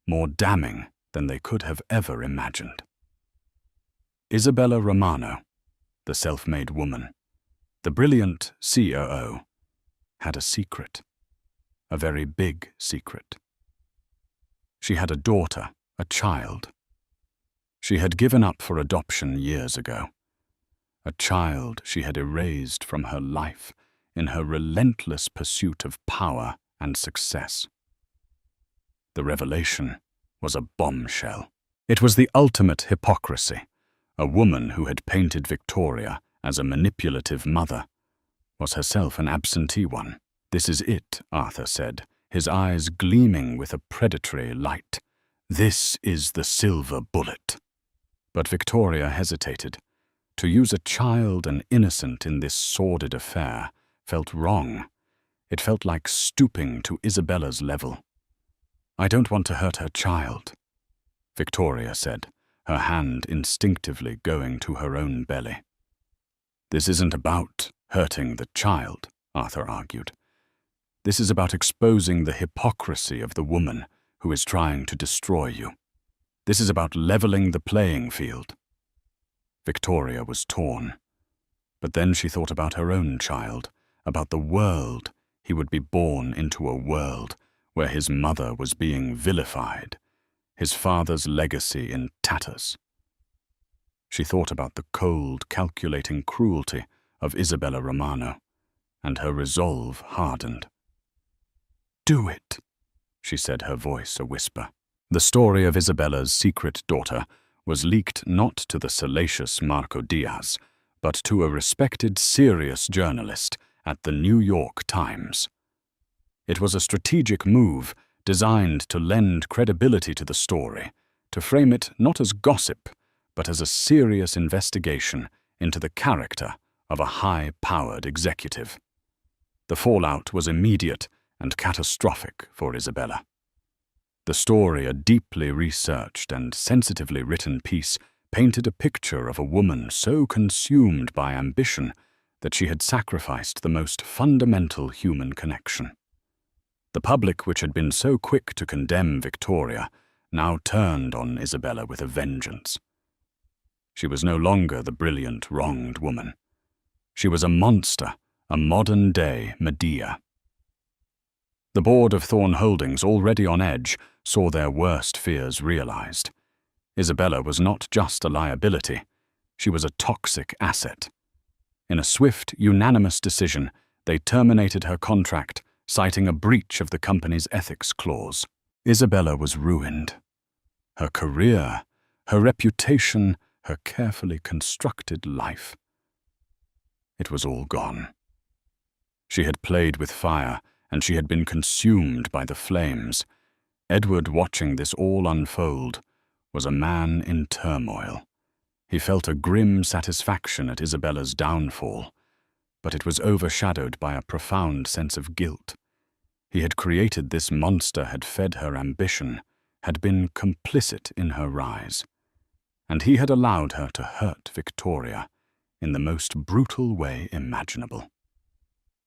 more damning than they could have ever imagined. Isabella Romano, the self-made woman, the brilliant COO, had a secret, a very big secret. She had a daughter, a child. She had given up for adoption years ago, a child she had erased from her life in her relentless pursuit of power and success. The revelation was a bombshell. It was the ultimate hypocrisy. A woman who had painted Victoria as a manipulative mother was herself an absentee one. "This is it," Arthur said, his eyes gleaming with a predatory light. "This is the silver bullet." But Victoria hesitated. To use a child, an innocent, in this sordid affair felt wrong. It felt like stooping to Isabella's level. "I don't want to hurt her child," Victoria said, her hand instinctively going to her own belly. "This isn't about hurting the child," Arthur argued. "This is about exposing the hypocrisy of the woman who is trying to destroy you. This is about leveling the playing field." Victoria was torn. But then she thought about her own child, about the world. He would be born into a world where his mother was being vilified, his father's legacy in tatters. She thought about the cold, calculating cruelty of Isabella Romano, and her resolve hardened. "Do it," she said, her voice a whisper. The story of Isabella's secret daughter was leaked not to the salacious Marco Diaz, but to a respected, serious journalist at the New York Times. It was a strategic move designed to lend credibility to the story, to frame it not as gossip, but as a serious investigation into the character of a high-powered executive. The fallout was immediate and catastrophic for Isabella. The story, a deeply researched and sensitively written piece, painted a picture of a woman so consumed by ambition that she had sacrificed the most fundamental human connection. The public, which had been so quick to condemn Victoria, now turned on Isabella with a vengeance. She was no longer the brilliant, wronged woman. She was a monster, a modern-day Medea. The board of Thorn Holdings, already on edge, saw their worst fears realized. Isabella was not just a liability, she was a toxic asset. In a swift, unanimous decision, they terminated her contract, citing a breach of the company's ethics clause. Isabella was ruined. Her career, her reputation, her carefully constructed life. It was all gone. She had played with fire, and she had been consumed by the flames. Edward, watching this all unfold, was a man in turmoil. He felt a grim satisfaction at Isabella's downfall, but it was overshadowed by a profound sense of guilt. He had created this monster, had fed her ambition, had been complicit in her rise, and he had allowed her to hurt Victoria in the most brutal way imaginable.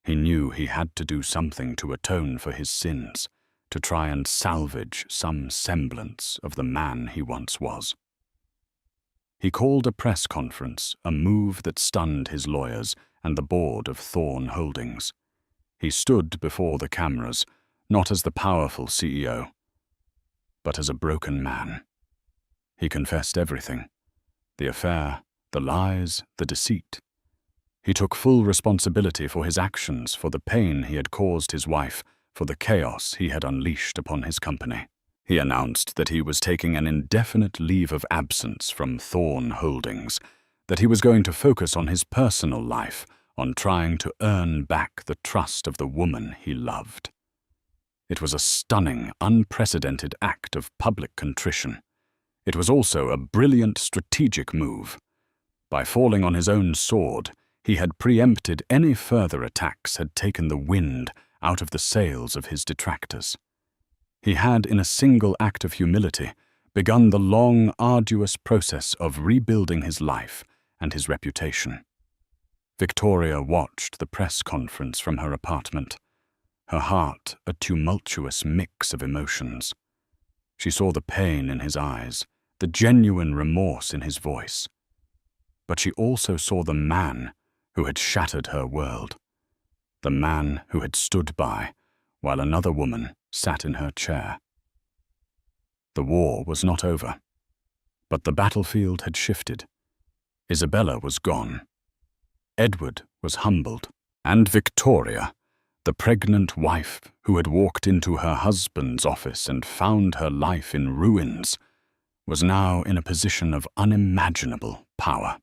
He knew he had to do something to atone for his sins, to try and salvage some semblance of the man he once was. He called a press conference, a move that stunned his lawyers and the board of Thorn Holdings. He stood before the cameras, not as the powerful CEO, but as a broken man. He confessed everything: the affair, the lies, the deceit. He took full responsibility for his actions, for the pain he had caused his wife, for the chaos he had unleashed upon his company. He announced that he was taking an indefinite leave of absence from Thorn Holdings, that he was going to focus on his personal life, on trying to earn back the trust of the woman he loved. It was a stunning, unprecedented act of public contrition. It was also a brilliant strategic move. By falling on his own sword, he had preempted any further attacks, had taken the wind out of the sails of his detractors. He had, in a single act of humility, begun the long, arduous process of rebuilding his life and his reputation. Victoria watched the press conference from her apartment, her heart a tumultuous mix of emotions. She saw the pain in his eyes, the genuine remorse in his voice. But she also saw the man who had shattered her world, the man who had stood by while another woman sat in her chair. The war was not over, but the battlefield had shifted. Isabella was gone. Edward was humbled, and Victoria, the pregnant wife who had walked into her husband's office and found her life in ruins, was now in a position of unimaginable power.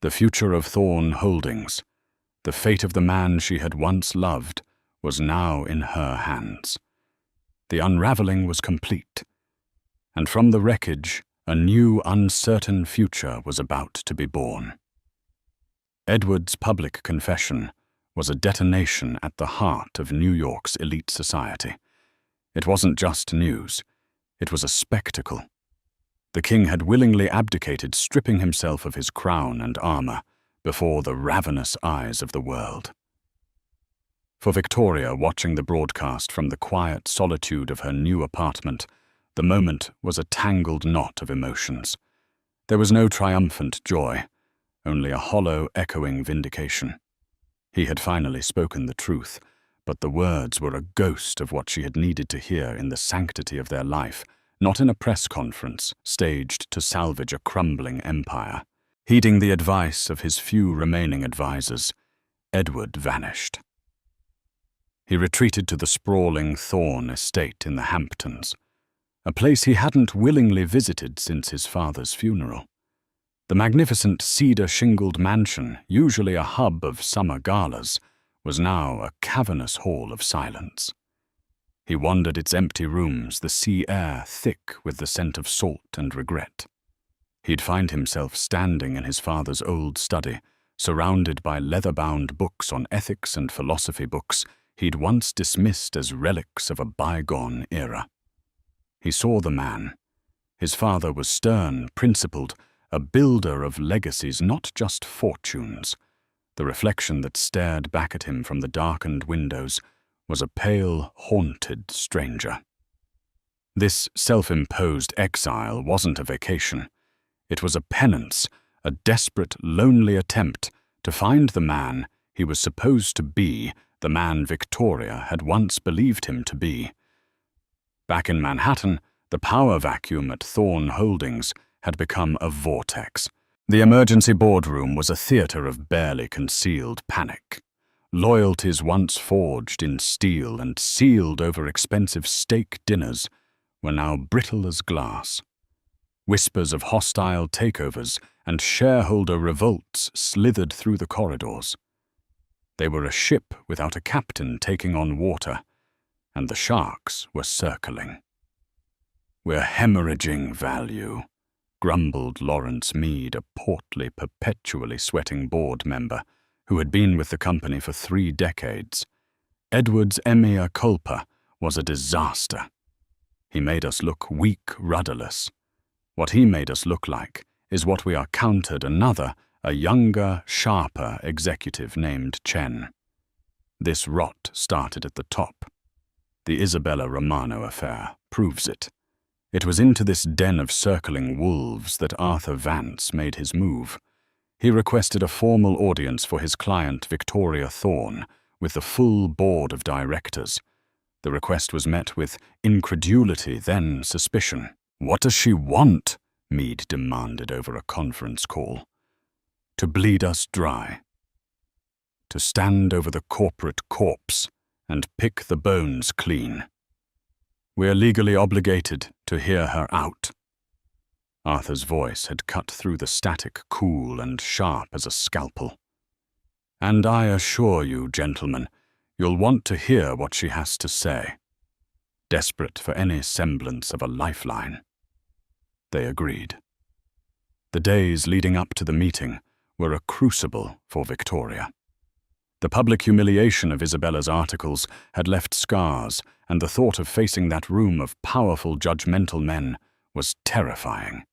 The future of Thorn Holdings, the fate of the man she had once loved, was now in her hands. The unraveling was complete, and from the wreckage, a new uncertain future was about to be born. Edward's public confession was a detonation at the heart of New York's elite society. It wasn't just news, it was a spectacle. The king had willingly abdicated, stripping himself of his crown and armor before the ravenous eyes of the world. For Victoria, watching the broadcast from the quiet solitude of her new apartment, the moment was a tangled knot of emotions. There was no triumphant joy, only a hollow, echoing vindication. He had finally spoken the truth, but the words were a ghost of what she had needed to hear in the sanctity of their life, not in a press conference staged to salvage a crumbling empire. Heeding the advice of his few remaining advisors, Edward vanished. He retreated to the sprawling Thorn estate in the Hamptons, a place he hadn't willingly visited since his father's funeral. The magnificent cedar-shingled mansion, usually a hub of summer galas, was now a cavernous hall of silence. He wandered its empty rooms, the sea air thick with the scent of salt and regret. He'd find himself standing in his father's old study, surrounded by leather-bound books on ethics and philosophy, books he'd once dismissed as relics of a bygone era. He saw the man. His father was stern, principled, a builder of legacies, not just fortunes. The reflection that stared back at him from the darkened windows was a pale, haunted stranger. This self-imposed exile wasn't a vacation. It was a penance, a desperate, lonely attempt to find the man he was supposed to be, the man Victoria had once believed him to be. Back in Manhattan, the power vacuum at Thorn Holdings had become a vortex. The emergency boardroom was a theater of barely concealed panic. Loyalties once forged in steel and sealed over expensive steak dinners were now brittle as glass. Whispers of hostile takeovers and shareholder revolts slithered through the corridors. They were a ship without a captain taking on water, and the sharks were circling. "We're hemorrhaging value," grumbled Lawrence Meade, a portly, perpetually sweating board member who had been with the company for 3 decades. Edward's mea culpa was a disaster. He made us look weak, rudderless. What he made us look like is what we are countered another, a younger, sharper executive named Chen. This rot started at the top. The Isabella Romano affair proves it. It was into this den of circling wolves that Arthur Vance made his move. He requested a formal audience for his client Victoria Thorn with the full board of directors. The request was met with incredulity, then suspicion. "What does she want?" Meade demanded over a conference call. "To bleed us dry. To stand over the corporate corpse and pick the bones clean. We're legally obligated to hear her out." Arthur's voice had cut through the static, cool and sharp as a scalpel. "And I assure you, gentlemen, you'll want to hear what she has to say." Desperate for any semblance of a lifeline. They agreed. The days leading up to the meeting were a crucible for Victoria. The public humiliation of Isabella's articles had left scars, and the thought of facing that room of powerful, judgmental men was terrifying.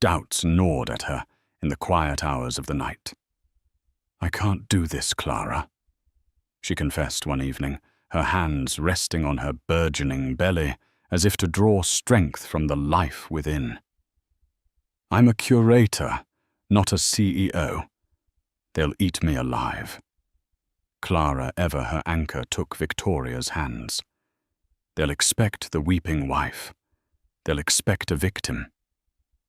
Doubts gnawed at her in the quiet hours of the night. "I can't do this, Clara," she confessed one evening, her hands resting on her burgeoning belly as if to draw strength from the life within. "I'm a curator, not a CEO. They'll eat me alive." Clara, ever her anchor, took Victoria's hands. "They'll expect the weeping wife. They'll expect a victim.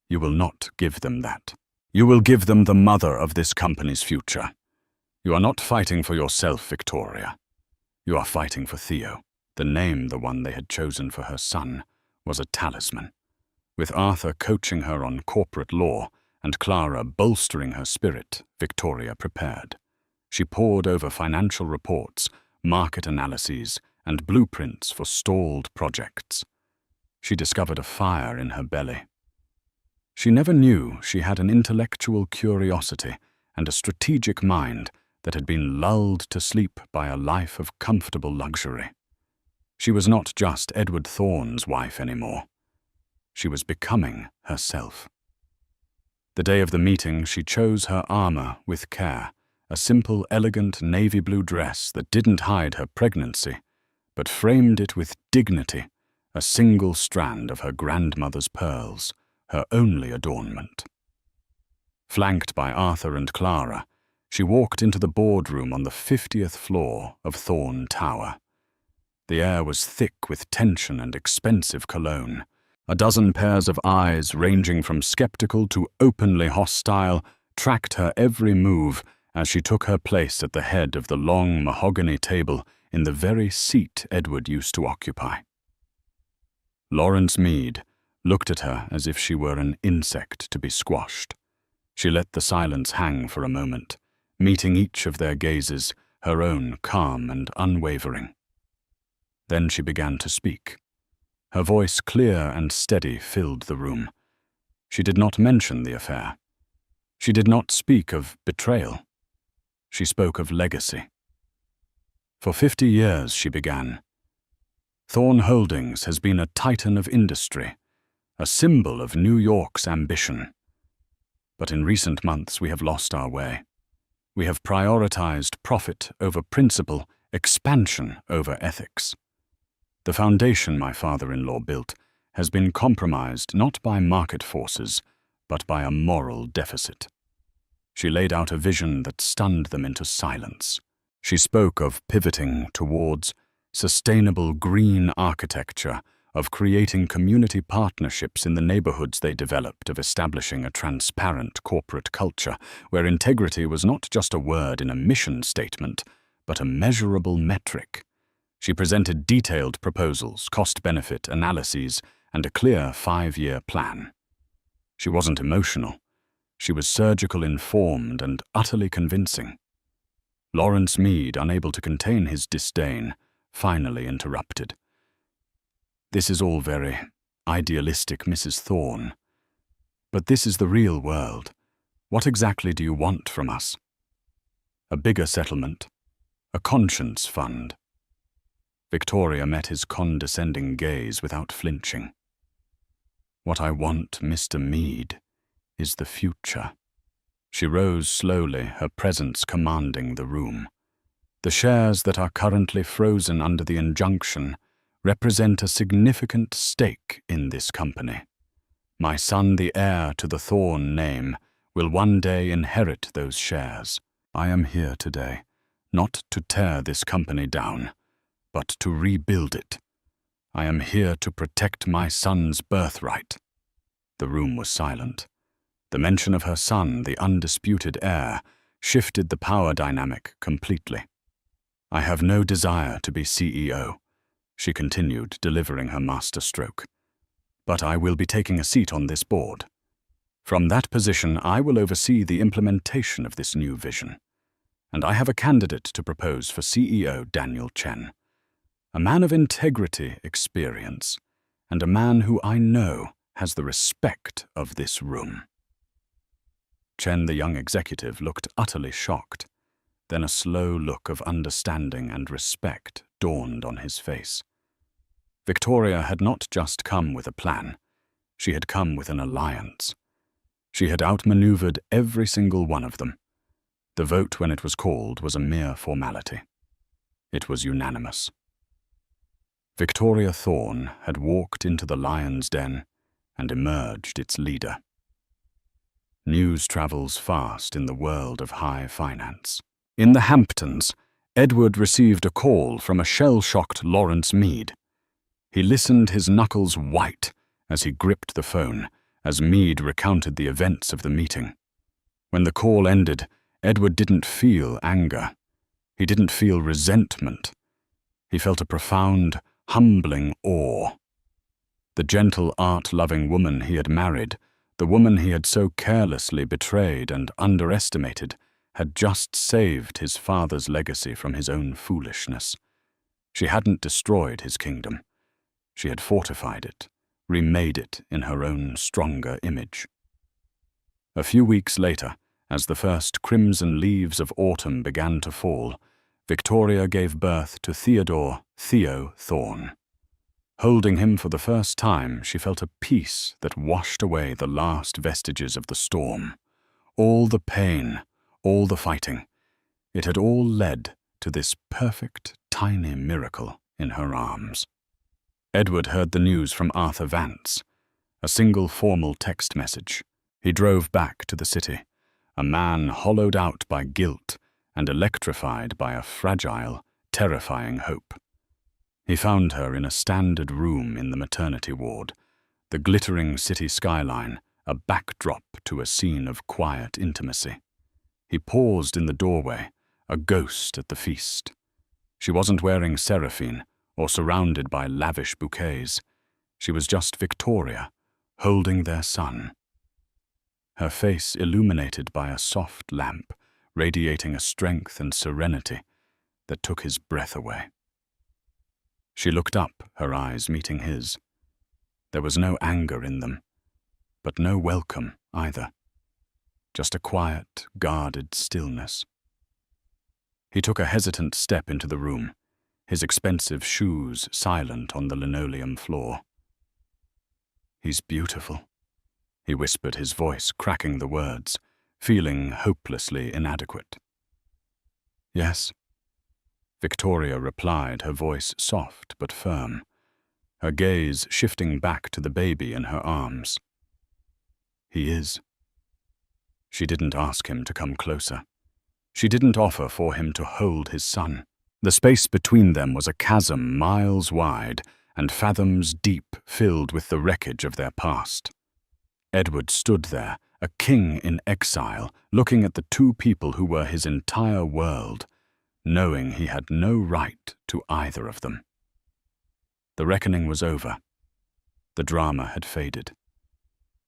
You will not give them that. You will give them the mother of this company's future. You are not fighting for yourself, Victoria. You are fighting for Theo." The name, the one they had chosen for her son, was a talisman. With Arthur coaching her on corporate law and Clara bolstering her spirit, Victoria prepared. She pored over financial reports, market analyses, and blueprints for stalled projects. She discovered a fire in her belly. She never knew she had an intellectual curiosity and a strategic mind that had been lulled to sleep by a life of comfortable luxury. She was not just Edward Thorne's wife anymore. She was becoming herself. The day of the meeting, she chose her armor with care, a simple, elegant navy blue dress that didn't hide her pregnancy, but framed it with dignity, a single strand of her grandmother's pearls, her only adornment. Flanked by Arthur and Clara, she walked into the boardroom on the 50th floor of Thorn Tower. The air was thick with tension and expensive cologne. A dozen pairs of eyes, ranging from skeptical to openly hostile, tracked her every move as she took her place at the head of the long mahogany table in the very seat Edward used to occupy. Lawrence Meade looked at her as if she were an insect to be squashed. She let the silence hang for a moment, meeting each of their gazes, her own calm and unwavering. Then she began to speak. Her voice, clear and steady, filled the room. She did not mention the affair. She did not speak of betrayal. She spoke of legacy. For 50 years, she began, Thorn Holdings has been a titan of industry, a symbol of New York's ambition. But in recent months, we have lost our way. We have prioritized profit over principle, expansion over ethics. The foundation my father-in-law built has been compromised not by market forces, but by a moral deficit. She laid out a vision that stunned them into silence. She spoke of pivoting towards sustainable green architecture, of creating community partnerships in the neighborhoods they developed, of establishing a transparent corporate culture where integrity was not just a word in a mission statement, but a measurable metric. She presented detailed proposals, cost-benefit analyses, and a clear 5-year plan. She wasn't emotional. She was surgical, informed, and utterly convincing. Lawrence Meade, unable to contain his disdain, finally interrupted. This is all very idealistic, Mrs. Thorne. But this is the real world. What exactly do you want from us? A bigger settlement? A conscience fund? Victoria met his condescending gaze without flinching. What I want, Mr. Meade, is the future. She rose slowly, her presence commanding the room. The shares that are currently frozen under the injunction represent a significant stake in this company. My son, the heir to the Thorne name, will one day inherit those shares. I am here today, not to tear this company down, but to rebuild it. I am here to protect my son's birthright. The room was silent. The mention of her son, the undisputed heir, shifted the power dynamic completely. I have no desire to be CEO, she continued, delivering her masterstroke. But I will be taking a seat on this board. From that position, I will oversee the implementation of this new vision. And I have a candidate to propose for CEO Daniel Chen, a man of integrity, experience, and a man who I know has the respect of this room. Chen, the young executive, looked utterly shocked. Then a slow look of understanding and respect dawned on his face. Victoria had not just come with a plan. She had come with an alliance. She had outmaneuvered every single one of them. The vote, when it was called, was a mere formality. It was unanimous. Victoria Thorne had walked into the lion's den and emerged its leader. News travels fast in the world of high finance. In the Hamptons, Edward received a call from a shell-shocked Lawrence Meade. He listened, his knuckles white, as he gripped the phone, as Meade recounted the events of the meeting. When the call ended, Edward didn't feel anger. He didn't feel resentment. He felt a profound, humbling awe. The gentle, art-loving woman he had married, the woman he had so carelessly betrayed and underestimated, had just saved his father's legacy from his own foolishness. She hadn't destroyed his kingdom. She had fortified it, remade it in her own stronger image. A few weeks later, as the first crimson leaves of autumn began to fall, Victoria gave birth to Theodore Theo Thorne. Holding him for the first time, she felt a peace that washed away the last vestiges of the storm. All the pain, all the fighting, it had all led to this perfect, tiny miracle in her arms. Edward heard the news from Arthur Vance, a single formal text message. He drove back to the city, a man hollowed out by guilt and electrified by a fragile, terrifying hope. He found her in a standard room in the maternity ward, the glittering city skyline, a backdrop to a scene of quiet intimacy. He paused in the doorway, a ghost at the feast. She wasn't wearing seraphine or surrounded by lavish bouquets. She was just Victoria, holding their son. Her face illuminated by a soft lamp, radiating a strength and serenity that took his breath away. She looked up, her eyes meeting his. There was no anger in them, but no welcome either. Just a quiet, guarded stillness. He took a hesitant step into the room, his expensive shoes silent on the linoleum floor. "He's beautiful," he whispered, his voice cracking the words, feeling hopelessly inadequate. "Yes," Victoria replied, her voice soft but firm, her gaze shifting back to the baby in her arms. "He is." She didn't ask him to come closer. She didn't offer for him to hold his son. The space between them was a chasm miles wide and fathoms deep, filled with the wreckage of their past. Edward stood there, a king in exile, looking at the two people who were his entire world, knowing he had no right to either of them. The reckoning was over. The drama had faded.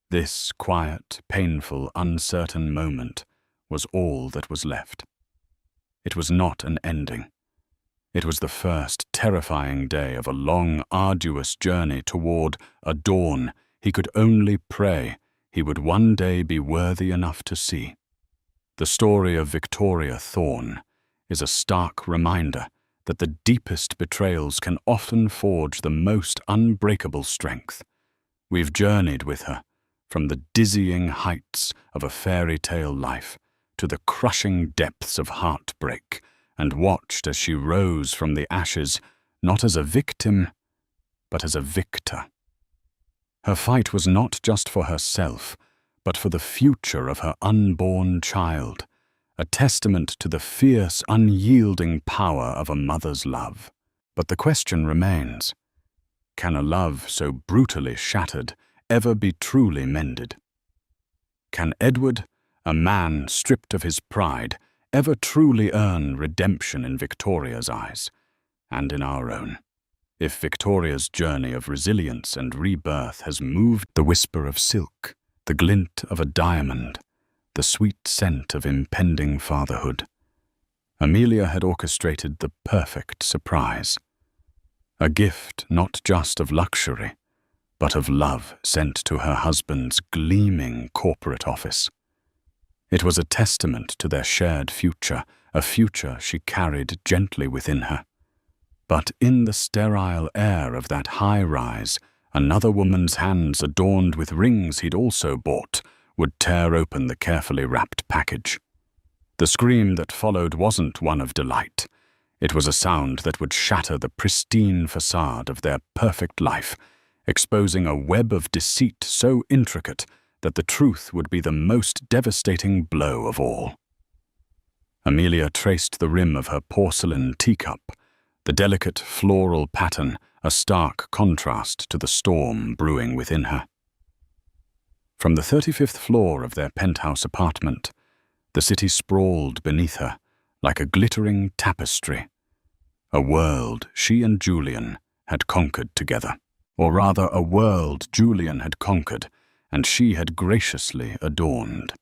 This quiet, painful, uncertain moment was all that was left. It was not an ending. It was the first terrifying day of a long, arduous journey toward a dawn he could only pray he would one day be worthy enough to see. The story of Victoria Thorne is a stark reminder that the deepest betrayals can often forge the most unbreakable strength. We've journeyed with her from the dizzying heights of a fairy tale life to the crushing depths of heartbreak, and watched as she rose from the ashes, not as a victim, but as a victor. Her fight was not just for herself, but for the future of her unborn child, a testament to the fierce, unyielding power of a mother's love. But the question remains, can a love so brutally shattered ever be truly mended? Can Edward, a man stripped of his pride, ever truly earn redemption in Victoria's eyes, and in our own? If Victoria's journey of resilience and rebirth has moved the whisper of silk, the glint of a diamond, the sweet scent of impending fatherhood, Amelia had orchestrated the perfect surprise. A gift not just of luxury, but of love sent to her husband's gleaming corporate office. It was a testament to their shared future, a future she carried gently within her. But in the sterile air of that high-rise, another woman's hands adorned with rings he'd also bought would tear open the carefully wrapped package. The scream that followed wasn't one of delight. It was a sound that would shatter the pristine facade of their perfect life, exposing a web of deceit so intricate that the truth would be the most devastating blow of all. Amelia traced the rim of her porcelain teacup, the delicate floral pattern a stark contrast to the storm brewing within her. From the 35th floor of their penthouse apartment, the city sprawled beneath her like a glittering tapestry, a world she and Julian had conquered together. Or rather, a world Julian had conquered and she had graciously adorned.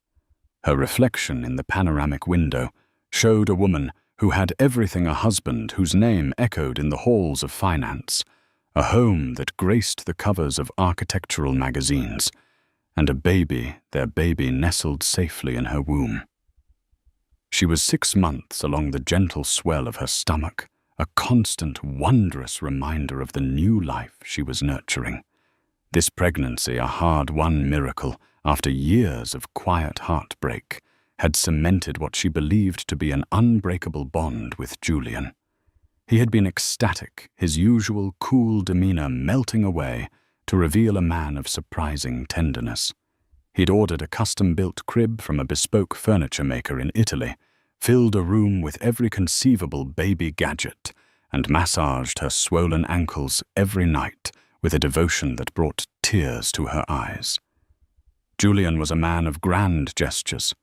Her reflection in the panoramic window showed a woman who had everything a husband whose name echoed in the halls of finance, a home that graced the covers of architectural magazines, and a baby, their baby, nestled safely in her womb. She was 6 months along the gentle swell of her stomach, a constant, wondrous reminder of the new life she was nurturing. This pregnancy, a hard-won miracle after years of quiet heartbreak, had cemented what she believed to be an unbreakable bond with Julian. He had been ecstatic, his usual cool demeanor melting away to reveal a man of surprising tenderness. He'd ordered a custom-built crib from a bespoke furniture maker in Italy, filled a room with every conceivable baby gadget, and massaged her swollen ankles every night with a devotion that brought tears to her eyes. Julian was a man of grand gestures.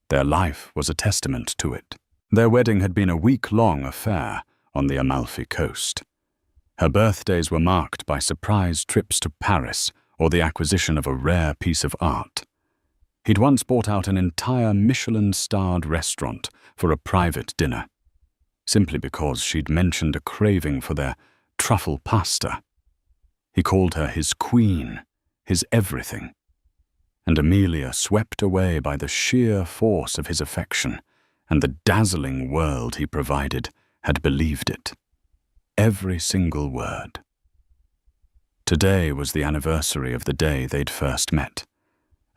Their life was a testament to it. Their wedding had been a week-long affair on the Amalfi Coast. Her birthdays were marked by surprise trips to Paris or the acquisition of a rare piece of art. He'd once bought out an entire Michelin-starred restaurant for a private dinner, simply because she'd mentioned a craving for their truffle pasta. He called her his queen, his everything. And Amelia, swept away by the sheer force of his affection and the dazzling world he provided had believed it. Every single word. Today was the anniversary of the day they'd first met.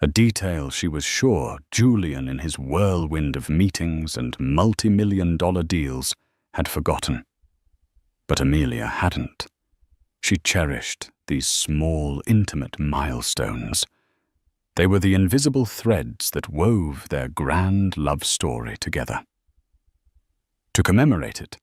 A detail she was sure Julian, in his whirlwind of meetings and multi-million-dollar deals, had forgotten. But Amelia hadn't. She cherished these small, intimate milestones. They were the invisible threads that wove their grand love story together. To commemorate it,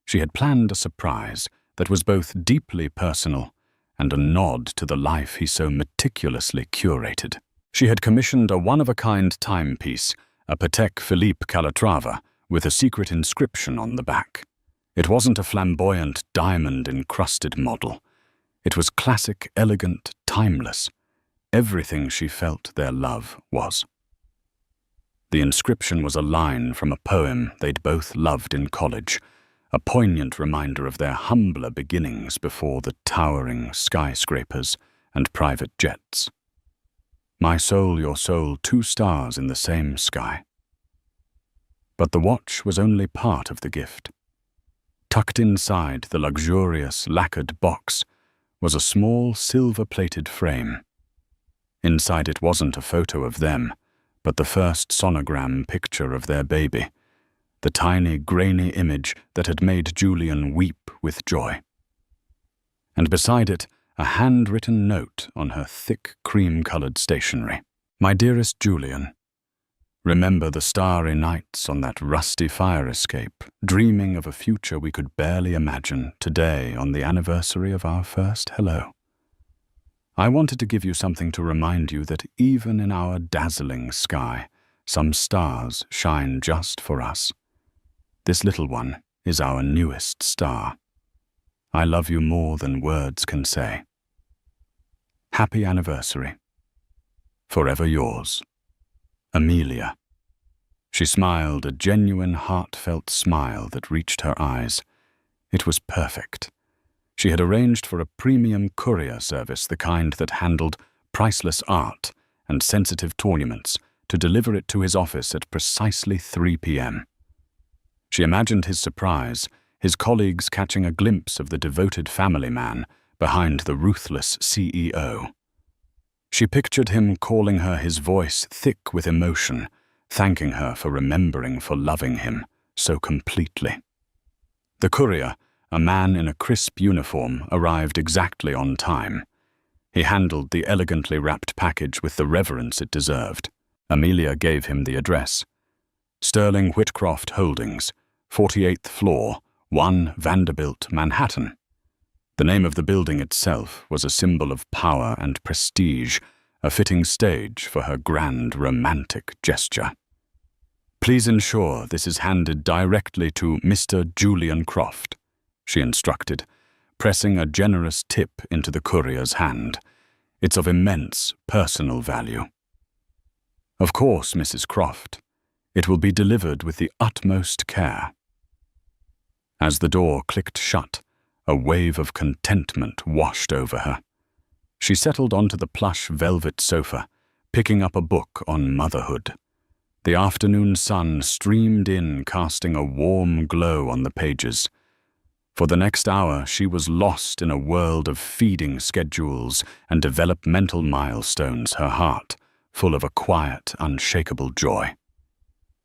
she had planned a surprise that was both deeply personal and a nod to the life he so meticulously curated. She had commissioned a one-of-a-kind timepiece, a Patek Philippe Calatrava, with a secret inscription on the back. It wasn't a flamboyant, diamond-encrusted model. It was classic, elegant, timeless. Everything she felt their love was. The inscription was a line from a poem they'd both loved in college, a poignant reminder of their humbler beginnings before the towering skyscrapers and private jets. My soul, your soul, 2 stars in the same sky. But the watch was only part of the gift. Tucked inside the luxurious lacquered box was a small silver-plated frame. Inside it wasn't a photo of them, but the first sonogram picture of their baby, the tiny, grainy image that had made Julian weep with joy. And beside it, a handwritten note on her thick, cream-colored stationery. My dearest Julian, remember the starry nights on that rusty fire escape, dreaming of a future we could barely imagine today on the anniversary of our first hello. I wanted to give you something to remind you that even in our dazzling sky, some stars shine just for us. This little one is our newest star. I love you more than words can say. Happy anniversary. Forever yours, Amelia. She smiled, a genuine, heartfelt smile that reached her eyes. It was perfect. She had arranged for a premium courier service, the kind that handled priceless art and sensitive tournaments, to deliver it to his office at precisely 3 p.m. She imagined his surprise, his colleagues catching a glimpse of the devoted family man behind the ruthless CEO. She pictured him calling her, his voice thick with emotion, thanking her for remembering, for loving him so completely. The courier, a man in a crisp uniform, arrived exactly on time. He handled the elegantly wrapped package with the reverence it deserved. Amelia gave him the address. Sterling Whitcroft Holdings, 48th floor, 1 Vanderbilt, Manhattan. The name of the building itself was a symbol of power and prestige, a fitting stage for her grand romantic gesture. Please ensure this is handed directly to Mr. Julian Croft, she instructed, pressing a generous tip into the courier's hand. It's of immense personal value. Of course, Mrs. Croft. It will be delivered with the utmost care. As the door clicked shut, a wave of contentment washed over her. She settled onto the plush velvet sofa, picking up a book on motherhood. The afternoon sun streamed in, casting a warm glow on the pages. For the next hour, she was lost in a world of feeding schedules and developmental milestones, her heart full of a quiet, unshakable joy.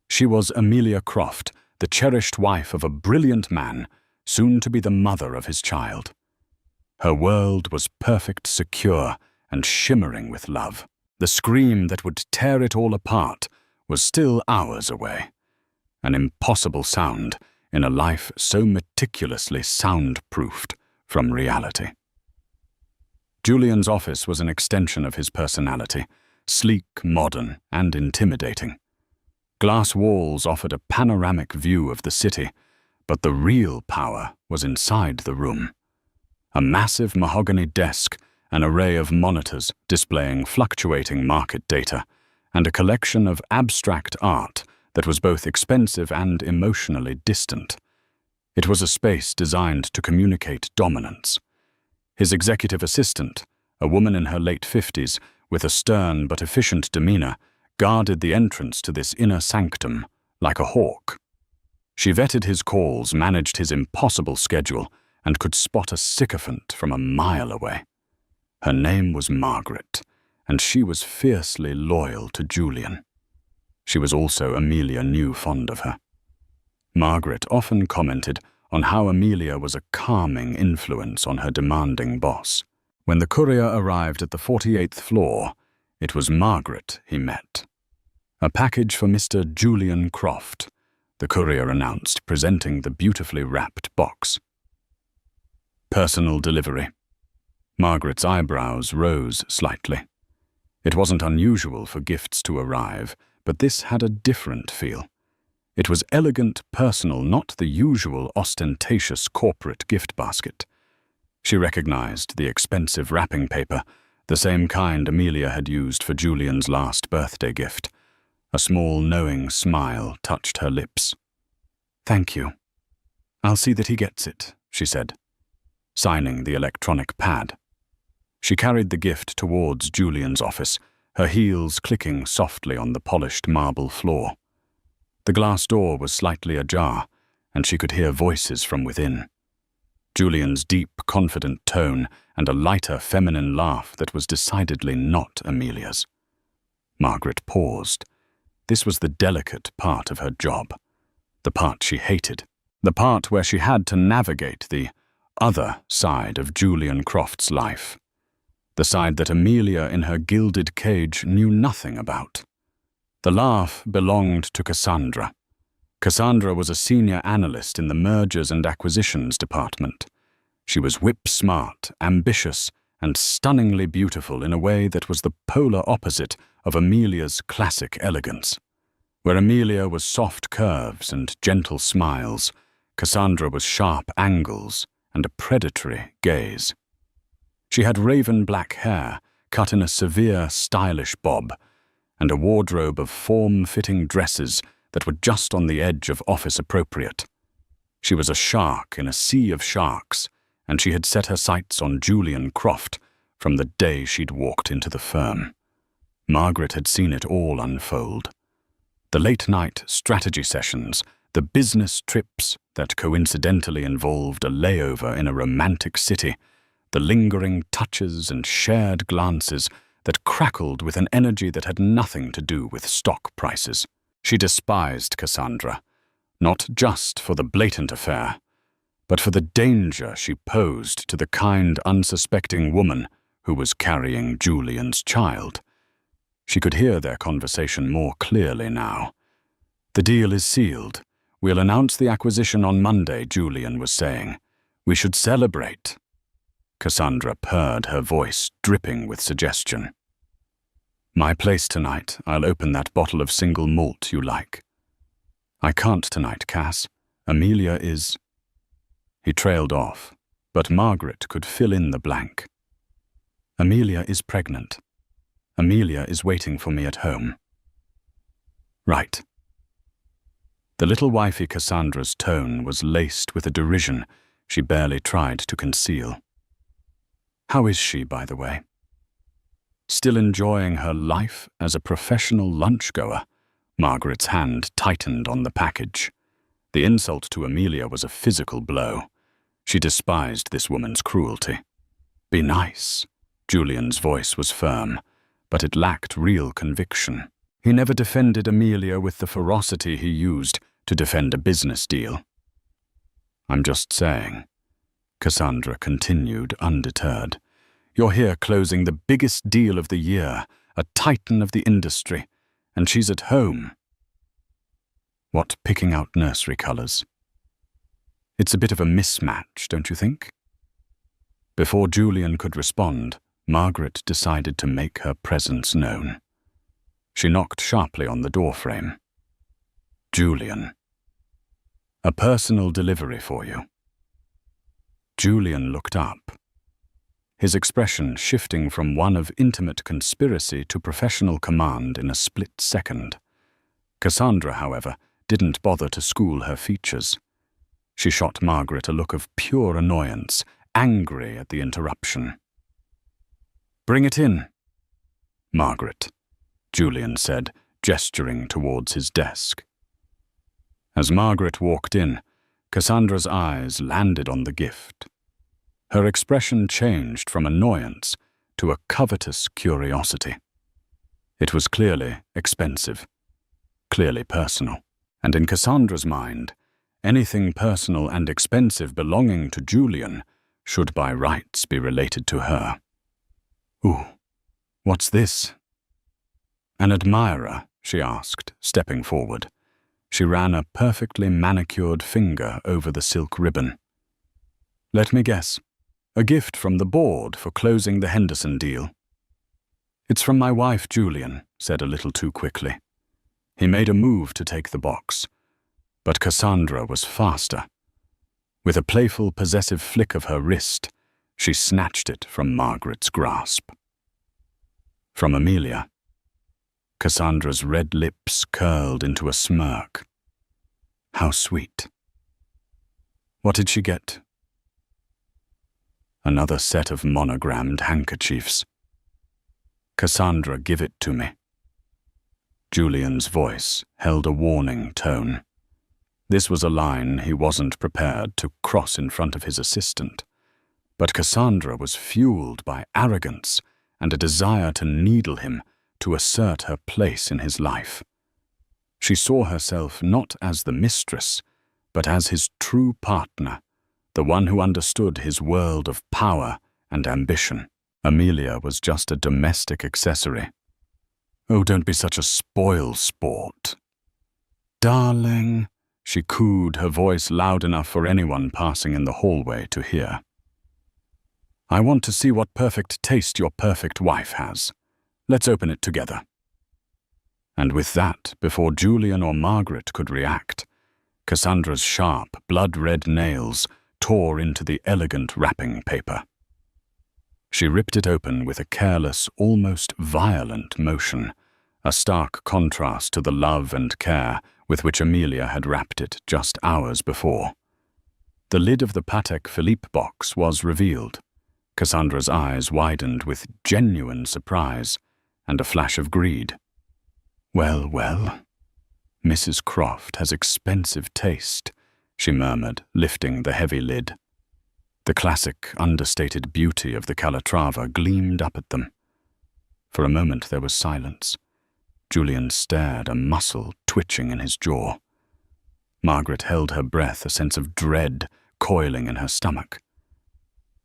She was Amelia Croft, the cherished wife of a brilliant man, soon to be the mother of his child. Her world was perfect, secure, and shimmering with love. The scream that would tear it all apart was still hours away, an impossible sound in a life so meticulously soundproofed from reality. Julian's office was an extension of his personality, sleek, modern, and intimidating. Glass walls offered a panoramic view of the city, but the real power was inside the room. A massive mahogany desk, an array of monitors displaying fluctuating market data, and a collection of abstract art that was both expensive and emotionally distant. It was a space designed to communicate dominance. His executive assistant, a woman in her late 50s, with a stern but efficient demeanor, guarded the entrance to this inner sanctum, like a hawk. She vetted his calls, managed his impossible schedule, and could spot a sycophant from a mile away. Her name was Margaret, and she was fiercely loyal to Julian. She was also, Amelia knew, fond of her. Margaret often commented on how Amelia was a calming influence on her demanding boss. When the courier arrived at the 48th floor, it was Margaret he met. "A package for Mr. Julian Croft," the courier announced, presenting the beautifully wrapped box. "Personal delivery." Margaret's eyebrows rose slightly. It wasn't unusual for gifts to arrive, but this had a different feel. It was elegant, personal, not the usual ostentatious corporate gift basket. She recognized the expensive wrapping paper, the same kind Amelia had used for Julian's last birthday gift. A small, knowing smile touched her lips. "Thank you. I'll see that he gets it," she said, signing the electronic pad. She carried the gift towards Julian's office, her heels clicking softly on the polished marble floor. The glass door was slightly ajar, and she could hear voices from within. Julian's deep, confident tone and a lighter, feminine laugh that was decidedly not Amelia's. Margaret paused. This was the delicate part of her job, the part she hated, the part where she had to navigate the other side of Julian Croft's life, the side that Amelia in her gilded cage knew nothing about. The laugh belonged to Cassandra. Cassandra was a senior analyst in the mergers and acquisitions department. She was whip-smart, ambitious, and stunningly beautiful in a way that was the polar opposite of Amelia's classic elegance. Where Amelia was soft curves and gentle smiles, Cassandra was sharp angles and a predatory gaze. She had raven black hair, cut in a severe, stylish bob, and a wardrobe of form-fitting dresses that were just on the edge of office-appropriate. She was a shark in a sea of sharks, and she had set her sights on Julian Croft from the day she'd walked into the firm. Margaret had seen it all unfold. The late-night strategy sessions, the business trips that coincidentally involved a layover in a romantic city, the lingering touches and shared glances that crackled with an energy that had nothing to do with stock prices. She despised Cassandra, not just for the blatant affair, but for the danger she posed to the kind, unsuspecting woman who was carrying Julian's child. She could hear their conversation more clearly now. "The deal is sealed. We'll announce the acquisition on Monday," Julian was saying. "We should celebrate." Cassandra purred, her voice dripping with suggestion. "My place tonight. I'll open that bottle of single malt you like." "I can't tonight, Cass. Amelia is—" He trailed off, but Margaret could fill in the blank. "Amelia is pregnant. Amelia is waiting for me at home." "Right." The little wifey Cassandra's tone was laced with a derision she barely tried to conceal. "How is she, by the way?" Still enjoying her life as a professional lunchgoer, Margaret's hand tightened on the package. The insult to Amelia was a physical blow. She despised this woman's cruelty. "Be nice." Julian's voice was firm, but it lacked real conviction. He never defended Amelia with the ferocity he used to defend a business deal. "I'm just saying," Cassandra continued, undeterred. "You're here closing the biggest deal of the year, a titan of the industry, and she's at home." "What, picking out nursery colours?" "It's a bit of a mismatch, don't you think?" Before Julian could respond, Margaret decided to make her presence known. She knocked sharply on the doorframe. "Julian. A personal delivery for you." Julian looked up, his expression shifting from one of intimate conspiracy to professional command in a split second. Cassandra, however, didn't bother to school her features. She shot Margaret a look of pure annoyance, angry at the interruption. "Bring it in." "Margaret," Julian said, gesturing towards his desk. As Margaret walked in, Cassandra's eyes landed on the gift. Her expression changed from annoyance to a covetous curiosity. It was clearly expensive, clearly personal, and in Cassandra's mind, anything personal and expensive belonging to Julian should by rights be related to her. "Ooh, what's this?" "An admirer?" she asked, stepping forward. She ran a perfectly manicured finger over the silk ribbon. "Let me guess. A gift from the board for closing the Henderson deal." "It's from my wife, Julian," said a little too quickly. He made a move to take the box, but Cassandra was faster. With a playful, possessive flick of her wrist, she snatched it from Margaret's grasp. From Amelia. Cassandra's red lips curled into a smirk. How sweet. What did she get? Another set of monogrammed handkerchiefs. "Cassandra, give it to me." Julian's voice held a warning tone. This was a line he wasn't prepared to cross in front of his assistant. But Cassandra was fueled by arrogance and a desire to needle him, to assert her place in his life. She saw herself not as the mistress, but as his true partner, the one who understood his world of power and ambition. Amelia was just a domestic accessory. "Oh, don't be such a spoil sport." "Darling," she cooed, her voice loud enough for anyone passing in the hallway to hear. "I want to see what perfect taste your perfect wife has. Let's open it together." And with that, before Julian or Margaret could react, Cassandra's sharp, blood-red nails tore into the elegant wrapping paper. She ripped it open with a careless, almost violent motion, a stark contrast to the love and care with which Amelia had wrapped it just hours before. The lid of the Patek Philippe box was revealed. Cassandra's eyes widened with genuine surprise and a flash of greed. "Well, well, Mrs. Croft has expensive taste," she murmured, lifting the heavy lid. The classic, understated beauty of the Calatrava gleamed up at them. For a moment there was silence. Julian stared, a muscle twitching in his jaw. Margaret held her breath, a sense of dread coiling in her stomach.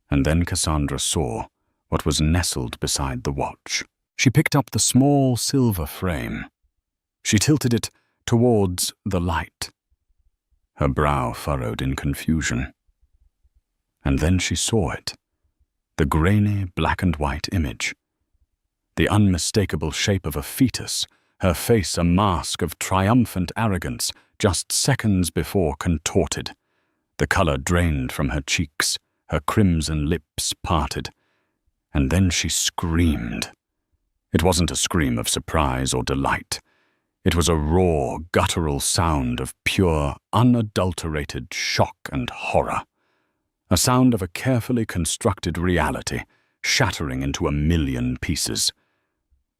And then Cassandra saw what was nestled beside the watch. She picked up the small silver frame. She tilted it towards the light. Her brow furrowed in confusion. And then she saw it, the grainy black and white image. The unmistakable shape of a fetus, her face a mask of triumphant arrogance just seconds before contorted. The color drained from her cheeks, her crimson lips parted. And then she screamed. It wasn't a scream of surprise or delight. It was a raw, guttural sound of pure, unadulterated shock and horror. A sound of a carefully constructed reality, shattering into a million pieces.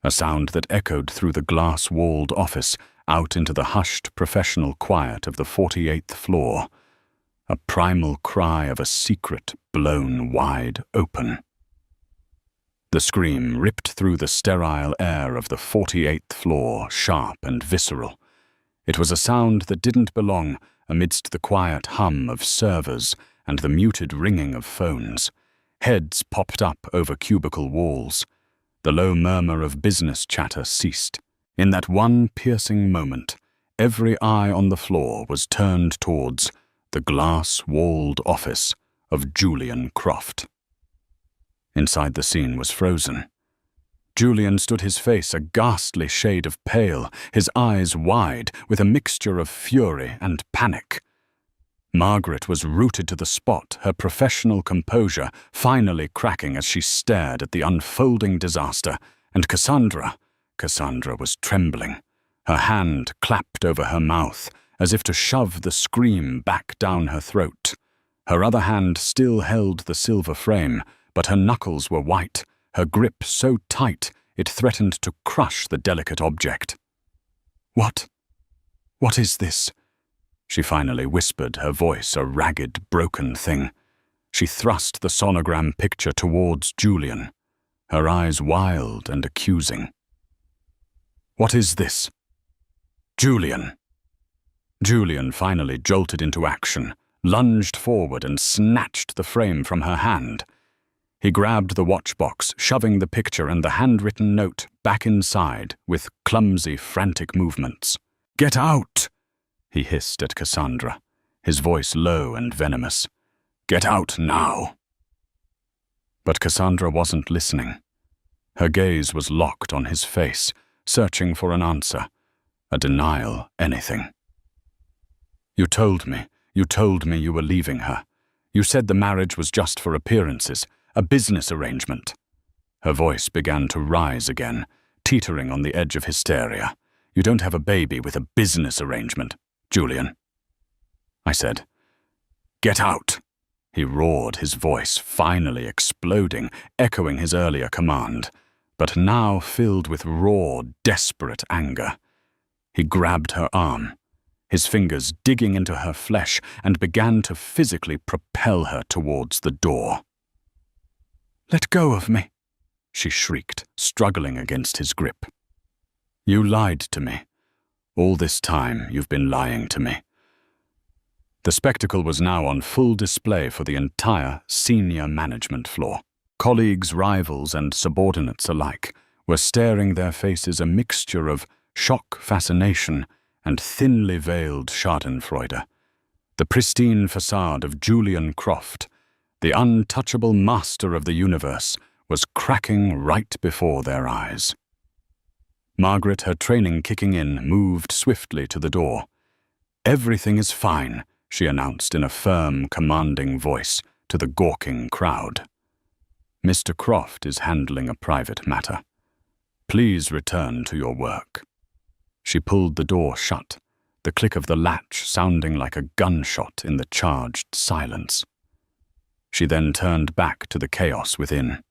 A sound that echoed through the glass-walled office out into the hushed professional quiet of the 48th floor. A primal cry of a secret blown wide open. The scream ripped through the sterile air of the 48th floor, sharp and visceral. It was a sound that didn't belong amidst the quiet hum of servers and the muted ringing of phones. Heads popped up over cubicle walls. The low murmur of business chatter ceased. In that one piercing moment, every eye on the floor was turned towards the glass-walled office of Julian Croft. Inside the scene was frozen. Julian stood, his face a ghastly shade of pale, his eyes wide with a mixture of fury and panic. Margaret was rooted to the spot, her professional composure finally cracking as she stared at the unfolding disaster, and Cassandra was trembling. Her hand clapped over her mouth, as if to shove the scream back down her throat. Her other hand still held the silver frame, but her knuckles were white, her grip so tight it threatened to crush the delicate object. What is this?" she finally whispered, her voice a ragged, broken thing. She thrust the sonogram picture towards Julian, her eyes wild and accusing. "What is this?" "Julian." Julian finally jolted into action, lunged forward and snatched the frame from her hand. He grabbed the watchbox, shoving the picture and the handwritten note back inside with clumsy, frantic movements. "Get out!" he hissed at Cassandra, his voice low and venomous. "Get out now!" But Cassandra wasn't listening. Her gaze was locked on his face, searching for an answer, a denial, anything. You told me you were leaving her. You said the marriage was just for appearances, a business arrangement." Her voice began to rise again, teetering on the edge of hysteria. "You don't have a baby with a business arrangement, Julian." I said. "Get out!" He roared, his voice finally exploding, echoing his earlier command, but now filled with raw, desperate anger. He grabbed her arm, his fingers digging into her flesh, and began to physically propel her towards the door. "Let go of me," she shrieked, struggling against his grip. "You lied to me. All this time you've been lying to me." The spectacle was now on full display for the entire senior management floor. Colleagues, rivals, and subordinates alike were staring their faces a mixture of shock, fascination, and thinly veiled schadenfreude. The pristine facade of Julian Croft, the untouchable master of the universe, was cracking right before their eyes. Margaret, her training kicking in, moved swiftly to the door. "Everything is fine," she announced in a firm, commanding voice to the gawking crowd. "Mr. Croft is handling a private matter. Please return to your work." She pulled the door shut, the click of the latch sounding like a gunshot in the charged silence. She then turned back to the chaos within.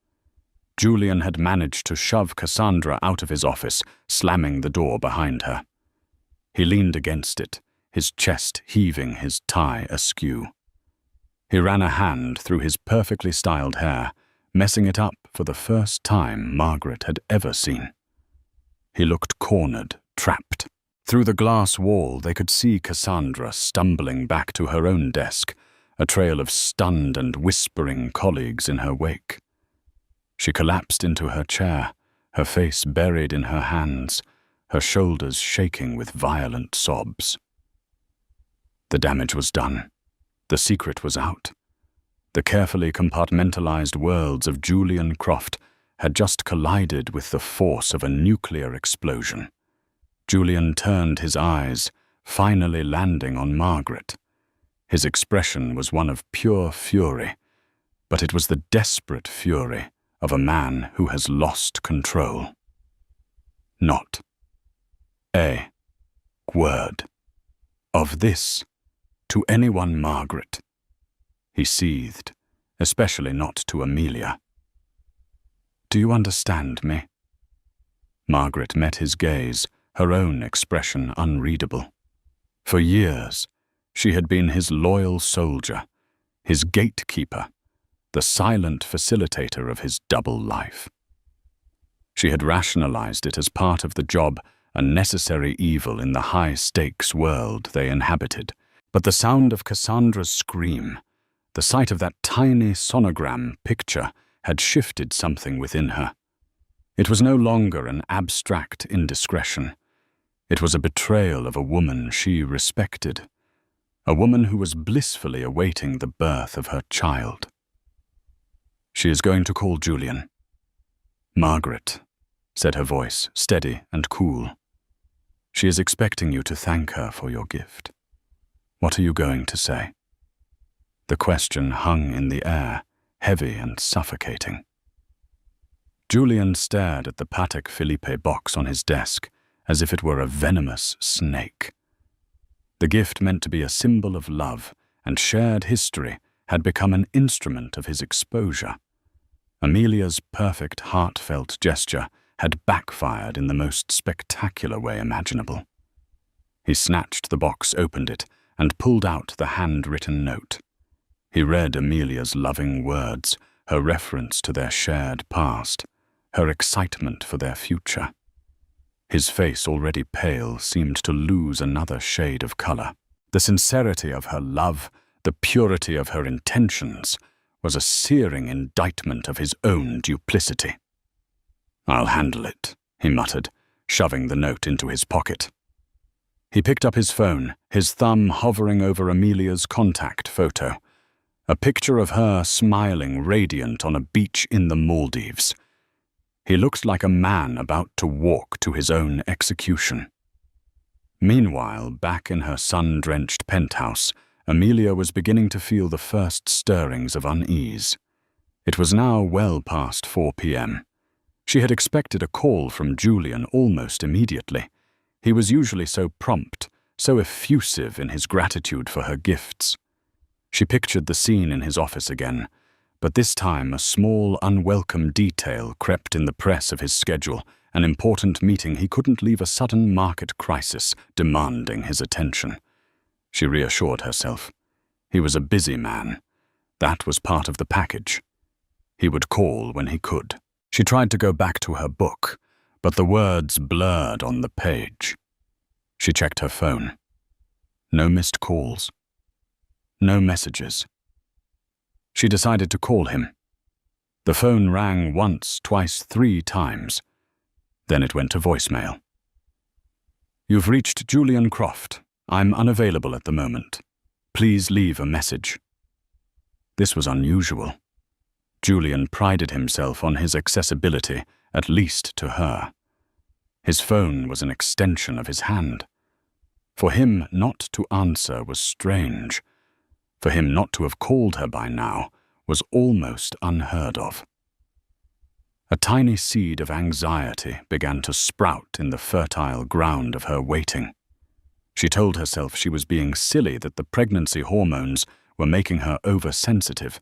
Julian had managed to shove Cassandra out of his office, slamming the door behind her. He leaned against it, his chest heaving, his tie askew. He ran a hand through his perfectly styled hair, messing it up for the first time Margaret had ever seen. He looked cornered, trapped. Through the glass wall they could see Cassandra stumbling back to her own desk, a trail of stunned and whispering colleagues in her wake. She collapsed into her chair, her face buried in her hands, her shoulders shaking with violent sobs. The damage was done. The secret was out. The carefully compartmentalized worlds of Julian Croft had just collided with the force of a nuclear explosion. Julian turned his eyes, finally landing on Margaret. His expression was one of pure fury, but it was the desperate fury of a man who has lost control. Not a word of this to anyone, Margaret, he seethed, especially not to Amelia. Do you understand me? Margaret met his gaze, her own expression unreadable. For years, she had been his loyal soldier, his gatekeeper, the silent facilitator of his double life. She had rationalized it as part of the job, a necessary evil in the high-stakes world they inhabited. But the sound of Cassandra's scream, the sight of that tiny sonogram picture, had shifted something within her. It was no longer an abstract indiscretion. It was a betrayal of a woman she respected, a woman who was blissfully awaiting the birth of her child. She is going to call Julian. Margaret, said her voice, steady and cool. She is expecting you to thank her for your gift. What are you going to say? The question hung in the air, heavy and suffocating. Julian stared at the Patek Philippe box on his desk as if it were a venomous snake. The gift, meant to be a symbol of love and shared history, had become an instrument of his exposure. Amelia's perfect, heartfelt gesture had backfired in the most spectacular way imaginable. He snatched the box, opened it, and pulled out the handwritten note. He read Amelia's loving words, her reference to their shared past, her excitement for their future. His face, already pale, seemed to lose another shade of color. The sincerity of her love, the purity of her intentions, was a searing indictment of his own duplicity. "I'll handle it," he muttered, shoving the note into his pocket. He picked up his phone, his thumb hovering over Amelia's contact photo. A picture of her smiling, radiant on a beach in the Maldives. He looked like a man about to walk to his own execution. Meanwhile, back in her sun-drenched penthouse, Amelia was beginning to feel the first stirrings of unease. It was now well past 4 p.m. She had expected a call from Julian almost immediately. He was usually so prompt, so effusive in his gratitude for her gifts. She pictured the scene in his office again, but this time a small, unwelcome detail crept in the press of his schedule, an important meeting he couldn't leave, a sudden market crisis demanding his attention. She reassured herself. He was a busy man. That was part of the package. He would call when he could. She tried to go back to her book, but the words blurred on the page. She checked her phone. No missed calls. No messages. She decided to call him. The phone rang once, twice, 3 times. Then it went to voicemail. "You've reached Julian Croft. I'm unavailable at the moment. Please leave a message." This was unusual. Julian prided himself on his accessibility, at least to her. His phone was an extension of his hand. For him not to answer was strange. For him not to have called her by now was almost unheard of. A tiny seed of anxiety began to sprout in the fertile ground of her waiting. She told herself she was being silly, that the pregnancy hormones were making her oversensitive.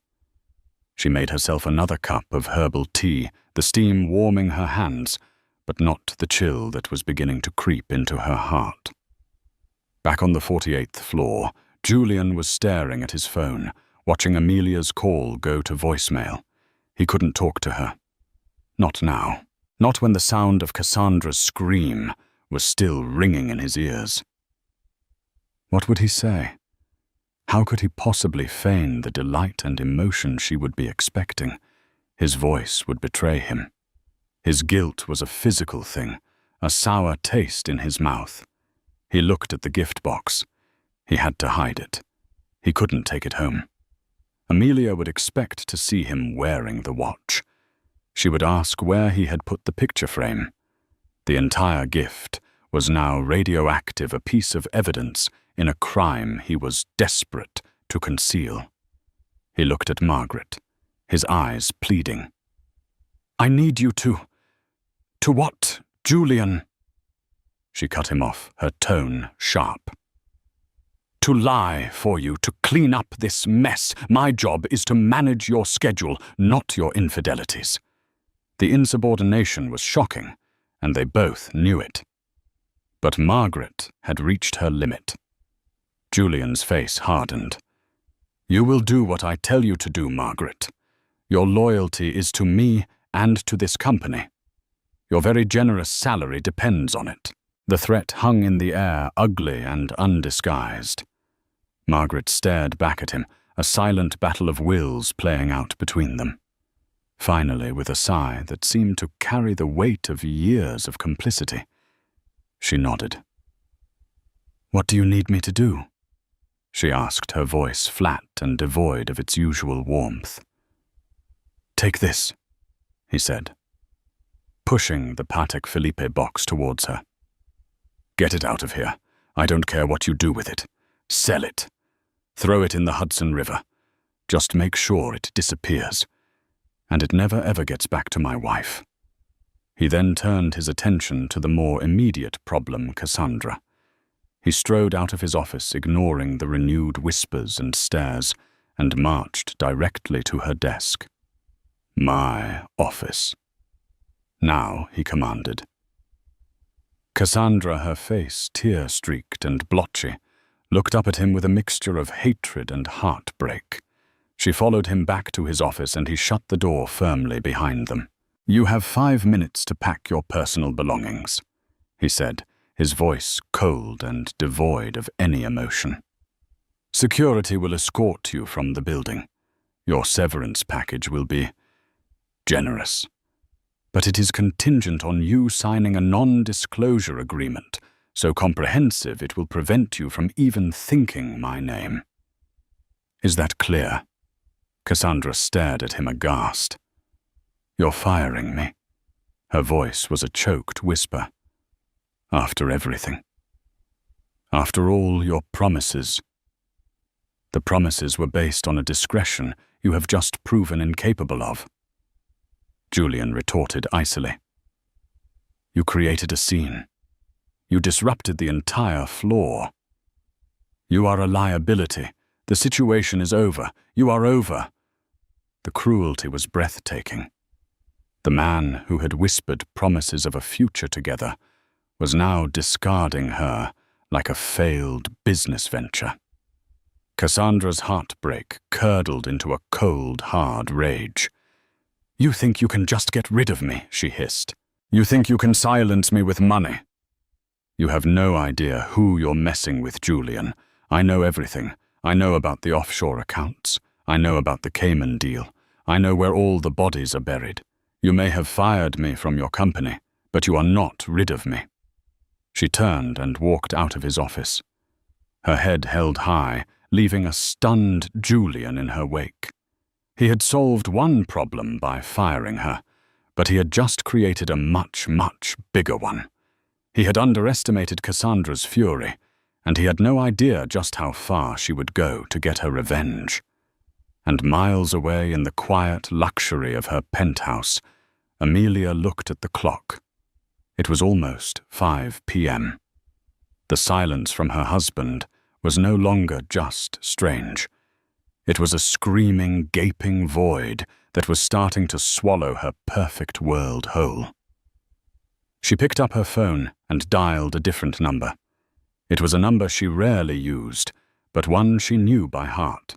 She made herself another cup of herbal tea, the steam warming her hands, but not the chill that was beginning to creep into her heart. Back on the 48th floor, Julian was staring at his phone, watching Amelia's call go to voicemail. He couldn't talk to her. Not now. Not when the sound of Cassandra's scream was still ringing in his ears. What would he say? How could he possibly feign the delight and emotion she would be expecting? His voice would betray him. His guilt was a physical thing, a sour taste in his mouth. He looked at the gift box. He had to hide it. He couldn't take it home. Amelia would expect to see him wearing the watch. She would ask where he had put the picture frame. The entire gift was now radioactive, a piece of evidence in a crime he was desperate to conceal. He looked at Margaret, his eyes pleading. "I need you to what, Julian?" She cut him off, her tone sharp. "To lie for you, to clean up this mess. My job is to manage your schedule, not your infidelities." The insubordination was shocking, and they both knew it. But Margaret had reached her limit. Julian's face hardened. "You will do what I tell you to do, Margaret. Your loyalty is to me and to this company. Your very generous salary depends on it." The threat hung in the air, ugly and undisguised. Margaret stared back at him, a silent battle of wills playing out between them. Finally, with a sigh that seemed to carry the weight of years of complicity, she nodded. "What do you need me to do?" she asked, her voice flat and devoid of its usual warmth. "Take this," he said, pushing the Patek Philippe box towards her. "Get it out of here. I don't care what you do with it. Sell it. Throw it in the Hudson River. Just make sure it disappears. And it never ever gets back to my wife." He then turned his attention to the more immediate problem, Cassandra. He strode out of his office, ignoring the renewed whispers and stares, and marched directly to her desk. "My office." "Now," he commanded. Cassandra, her face tear-streaked and blotchy, looked up at him with a mixture of hatred and heartbreak. She followed him back to his office and he shut the door firmly behind them. "You have 5 minutes to pack your personal belongings," he said, his voice cold and devoid of any emotion. "Security will escort you from the building. Your severance package will be generous. But it is contingent on you signing a non-disclosure agreement, so comprehensive it will prevent you from even thinking my name." "Is that clear?" Cassandra stared at him aghast. "You're firing me." Her voice was a choked whisper. "After everything. After all your promises." "The promises were based on a discretion you have just proven incapable of," Julian retorted icily. "You created a scene. You disrupted the entire floor. You are a liability. The situation is over. You are over." The cruelty was breathtaking. The man who had whispered promises of a future together was now discarding her like a failed business venture. Cassandra's heartbreak curdled into a cold, hard rage. "You think you can just get rid of me," she hissed. "You think you can silence me with money. You have no idea who you're messing with, Julian. I know everything. I know about the offshore accounts. I know about the Cayman deal. I know where all the bodies are buried. You may have fired me from your company, but you are not rid of me." She turned and walked out of his office, her head held high, leaving a stunned Julian in her wake. He had solved one problem by firing her, but he had just created a much, much bigger one. He had underestimated Cassandra's fury, and he had no idea just how far she would go to get her revenge. And miles away in the quiet luxury of her penthouse, Amelia looked at the clock. It was almost 5 p.m. The silence from her husband was no longer just strange. It was a screaming, gaping void that was starting to swallow her perfect world whole. She picked up her phone and dialed a different number. It was a number she rarely used, but one she knew by heart.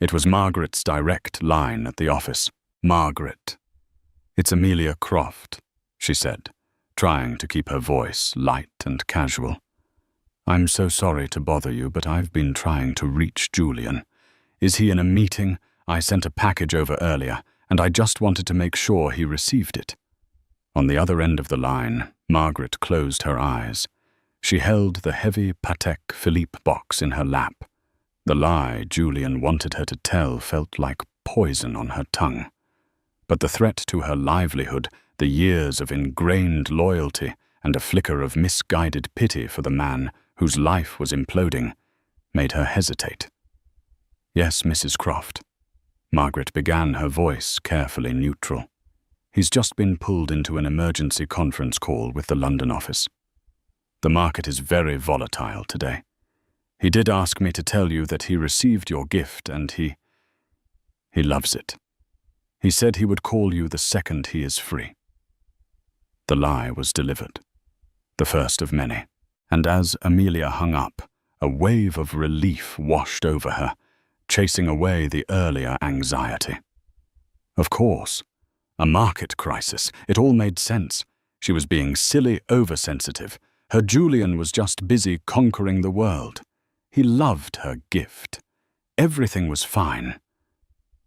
It was Margaret's direct line at the office. "Margaret." "It's Amelia Croft," she said, trying to keep her voice light and casual. "I'm so sorry to bother you, but I've been trying to reach Julian. Is he in a meeting? I sent a package over earlier, and I just wanted to make sure he received it." On the other end of the line, Margaret closed her eyes. She held the heavy Patek Philippe box in her lap. The lie Julian wanted her to tell felt like poison on her tongue. But the threat to her livelihood, the years of ingrained loyalty, and a flicker of misguided pity for the man whose life was imploding, made her hesitate. "Yes, Mrs. Croft." Margaret began, her voice carefully neutral. "He's just been pulled into an emergency conference call with the London office. The market is very volatile today. He did ask me to tell you that he received your gift and he loves it. He said he would call you the second he is free." The lie was delivered, the first of many, and as Amelia hung up, a wave of relief washed over her, chasing away the earlier anxiety. Of course, a market crisis. It all made sense. She was being silly, oversensitive. Her Julian was just busy conquering the world. He loved her gift. Everything was fine.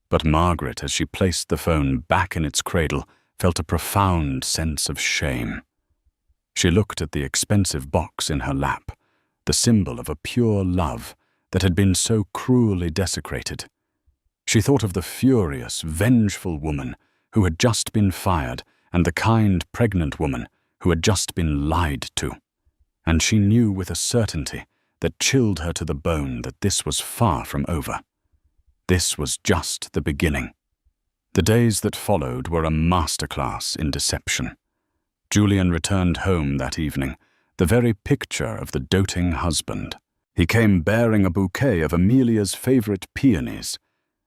But Margaret, as she placed the phone back in its cradle, felt a profound sense of shame. She looked at the expensive box in her lap, the symbol of a pure love that had been so cruelly desecrated. She thought of the furious, vengeful woman who had just been fired and the kind, pregnant woman who had just been lied to. And she knew with a certainty that chilled her to the bone that this was far from over. This was just the beginning. The days that followed were a masterclass in deception. Julian returned home that evening, the very picture of the doting husband. He came bearing a bouquet of Amelia's favorite peonies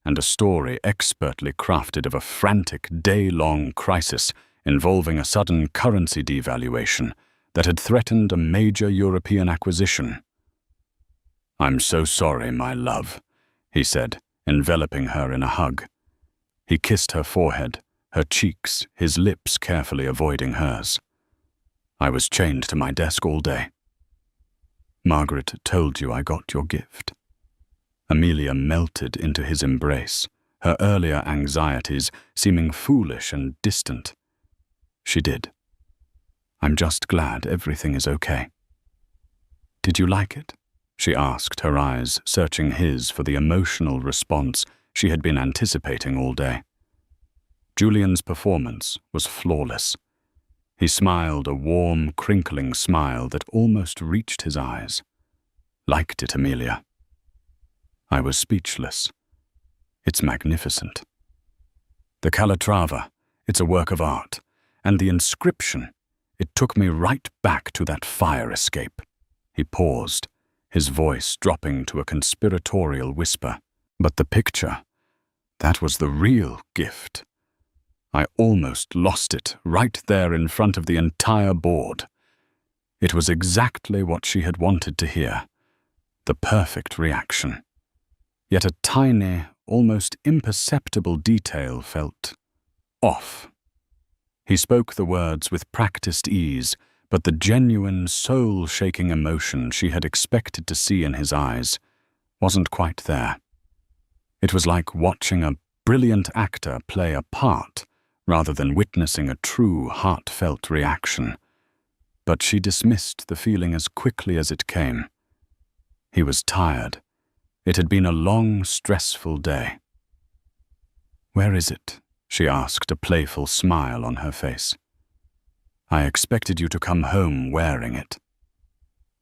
and a story expertly crafted of a frantic day-long crisis involving a sudden currency devaluation that had threatened a major European acquisition. "I'm so sorry, my love," he said, enveloping her in a hug. He kissed her forehead, her cheeks, his lips carefully avoiding hers. "I was chained to my desk all day." "Margaret told you I got your gift." Amelia melted into his embrace, her earlier anxieties seeming foolish and distant. "She did. I'm just glad everything is okay." "Did you like it?" she asked, her eyes searching his for the emotional response she had been anticipating all day. Julian's performance was flawless. He smiled a warm, crinkling smile that almost reached his eyes. "Liked it, Amelia." I was speechless. "It's magnificent." "The Calatrava, it's a work of art. And the inscription, it took me right back to that fire escape." He paused, his voice dropping to a conspiratorial whisper. "But the picture, that was the real gift. I almost lost it right there in front of the entire board. It was exactly what she had wanted to hear, the perfect reaction. Yet a tiny, almost imperceptible detail felt off." He spoke the words with practiced ease, but the genuine, soul-shaking emotion she had expected to see in his eyes wasn't quite there. It was like watching a brilliant actor play a part rather than witnessing a true, heartfelt reaction. But she dismissed the feeling as quickly as it came. He was tired. It had been a long, stressful day. "Where is it?" she asked, a playful smile on her face. "I expected you to come home wearing it."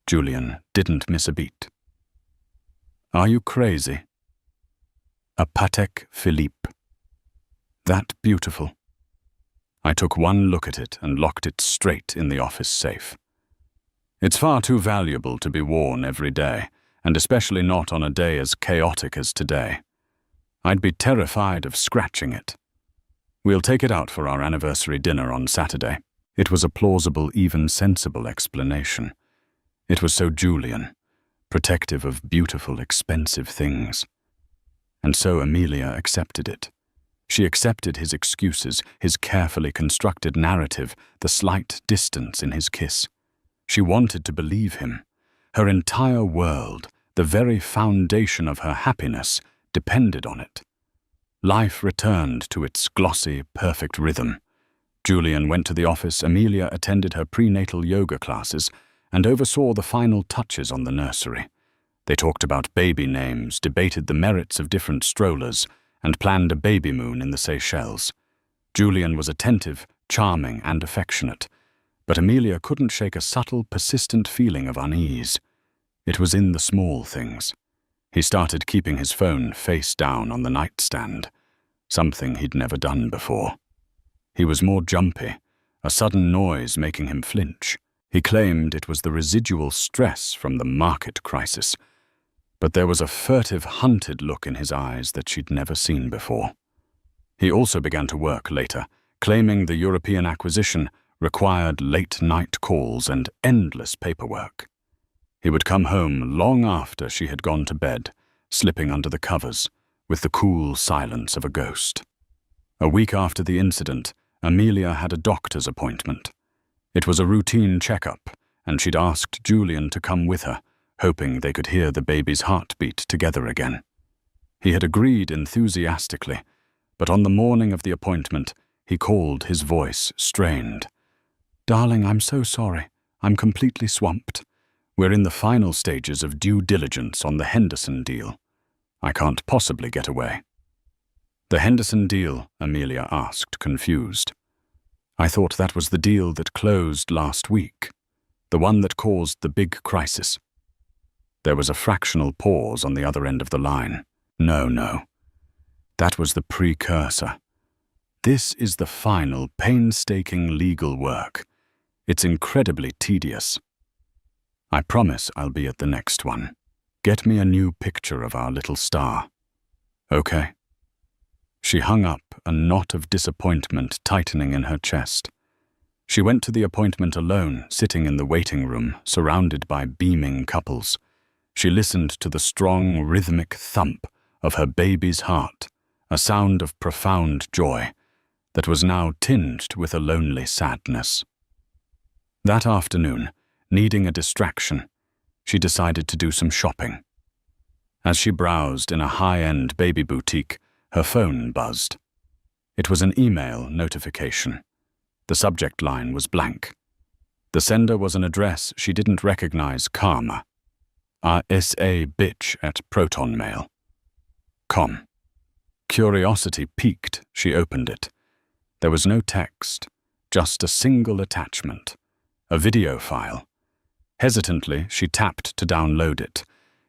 Julian didn't miss a beat. "Are you crazy?" "A Patek Philippe. That beautiful." I took one look at it and locked it straight in the office safe. "It's far too valuable to be worn every day, and especially not on a day as chaotic as today. I'd be terrified of scratching it. We'll take it out for our anniversary dinner on Saturday." It was a plausible, even sensible explanation. It was so Julian, protective of beautiful, expensive things. And so Amelia accepted it. She accepted his excuses, his carefully constructed narrative, the slight distance in his kiss. She wanted to believe him. Her entire world, the very foundation of her happiness, depended on it. Life returned to its glossy, perfect rhythm. Julian went to the office, Amelia attended her prenatal yoga classes, and oversaw the final touches on the nursery. They talked about baby names, debated the merits of different strollers, and planned a baby moon in the Seychelles. Julian was attentive, charming, and affectionate, but Amelia couldn't shake a subtle, persistent feeling of unease. It was in the small things. He started keeping his phone face down on the nightstand, something he'd never done before. He was more jumpy, a sudden noise making him flinch. He claimed it was the residual stress from the market crisis, but there was a furtive, hunted look in his eyes that she'd never seen before. He also began to work later, claiming the European acquisition required late-night calls and endless paperwork. He would come home long after she had gone to bed, slipping under the covers, with the cool silence of a ghost. A week after the incident, Amelia had a doctor's appointment. It was a routine checkup, and she'd asked Julian to come with her, hoping they could hear the baby's heartbeat together again. He had agreed enthusiastically, but on the morning of the appointment, he called, his voice strained. "Darling, I'm so sorry. I'm completely swamped. We're in the final stages of due diligence on the Henderson deal. I can't possibly get away." "The Henderson deal?" Amelia asked, confused. "I thought that was the deal that closed last week, the one that caused the big crisis." There was a fractional pause on the other end of the line. No. That was the precursor. This is the final, painstaking legal work. It's incredibly tedious. I promise I'll be at the next one. Get me a new picture of our little star. Okay?" She hung up, a knot of disappointment tightening in her chest. She went to the appointment alone, sitting in the waiting room, surrounded by beaming couples. She listened to the strong, rhythmic thump of her baby's heart, a sound of profound joy that was now tinged with a lonely sadness. That afternoon, needing a distraction, she decided to do some shopping. As she browsed in a high-end baby boutique, her phone buzzed. It was an email notification. The subject line was blank. The sender was an address she didn't recognize, Karma. RSA bitch at protonmail.com. Curiosity piqued, she opened it. There was no text, just a single attachment, a video file. Hesitantly, she tapped to download it.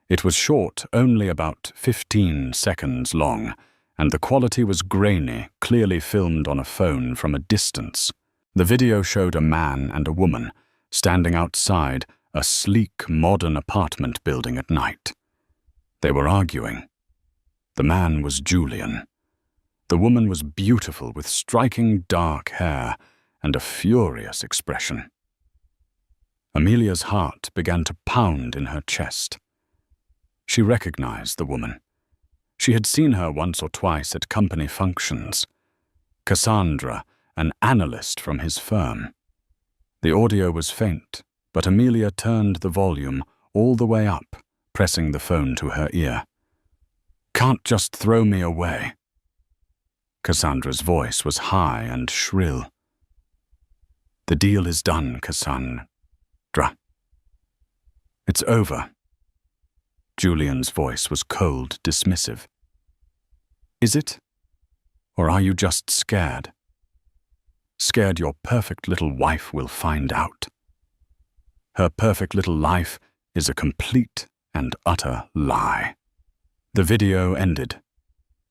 It was short, only about 15 seconds long, and the quality was grainy, clearly filmed on a phone from a distance. The video showed a man and a woman standing outside a sleek, modern apartment building at night. They were arguing. The man was Julian. The woman was beautiful with striking dark hair and a furious expression. Amelia's heart began to pound in her chest. She recognized the woman. She had seen her once or twice at company functions. Cassandra, an analyst from his firm. The audio was faint, but Amelia turned the volume all the way up, pressing the phone to her ear. "Can't just throw me away." Cassandra's voice was high and shrill. "The deal is done, Cassandra. It's over." Julian's voice was cold, dismissive. "Is it? Or are you just scared? Scared your perfect little wife will find out. Her perfect little life is a complete and utter lie." The video ended.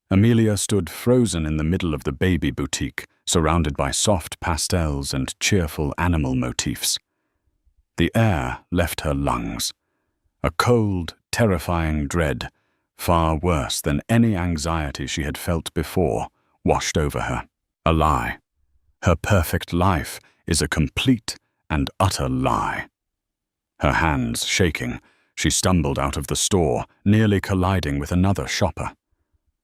Amelia stood frozen in the middle of the baby boutique, surrounded by soft pastels and cheerful animal motifs. The air left her lungs. A cold, terrifying dread, far worse than any anxiety she had felt before, washed over her. A lie. Her perfect life is a complete and utter lie. Her hands shaking, she stumbled out of the store, nearly colliding with another shopper.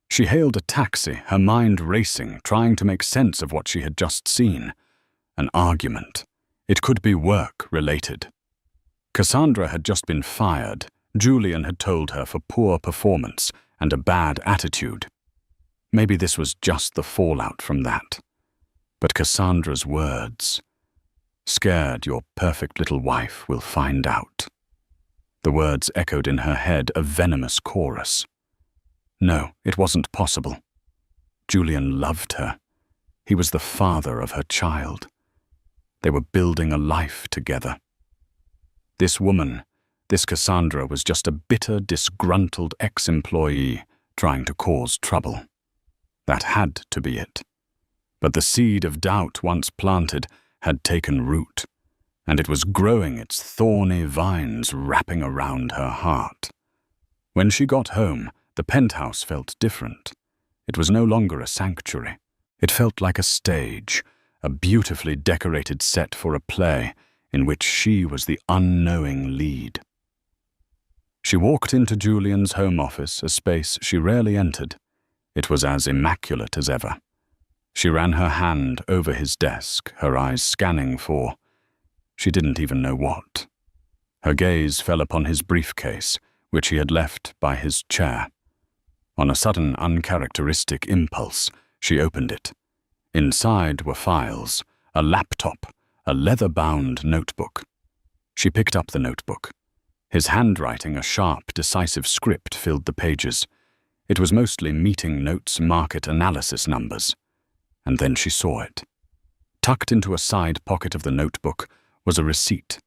She hailed a taxi, her mind racing, trying to make sense of what she had just seen. An argument. It could be work-related. Cassandra had just been fired. Julian had told her for poor performance and a bad attitude. Maybe this was just the fallout from that. But Cassandra's words. "Scared your perfect little wife will find out." The words echoed in her head, a venomous chorus. No, it wasn't possible. Julian loved her. He was the father of her child. They were building a life together. This woman, this Cassandra, was just a bitter, disgruntled ex-employee trying to cause trouble. That had to be it. But the seed of doubt once planted had taken root, and it was growing its thorny vines wrapping around her heart. When she got home, the penthouse felt different. It was no longer a sanctuary. It felt like a stage, a beautifully decorated set for a play in which she was the unknowing lead. She walked into Julian's home office, a space she rarely entered. It was as immaculate as ever. She ran her hand over his desk, her eyes scanning for, she didn't even know what. Her gaze fell upon his briefcase, which he had left by his chair. On a sudden, uncharacteristic impulse, she opened it. Inside were files, a laptop, a leather-bound notebook. She picked up the notebook. His handwriting, a sharp, decisive script, filled the pages. It was mostly meeting notes, market analysis numbers. And then she saw it. Tucked into a side pocket of the notebook was a receipt.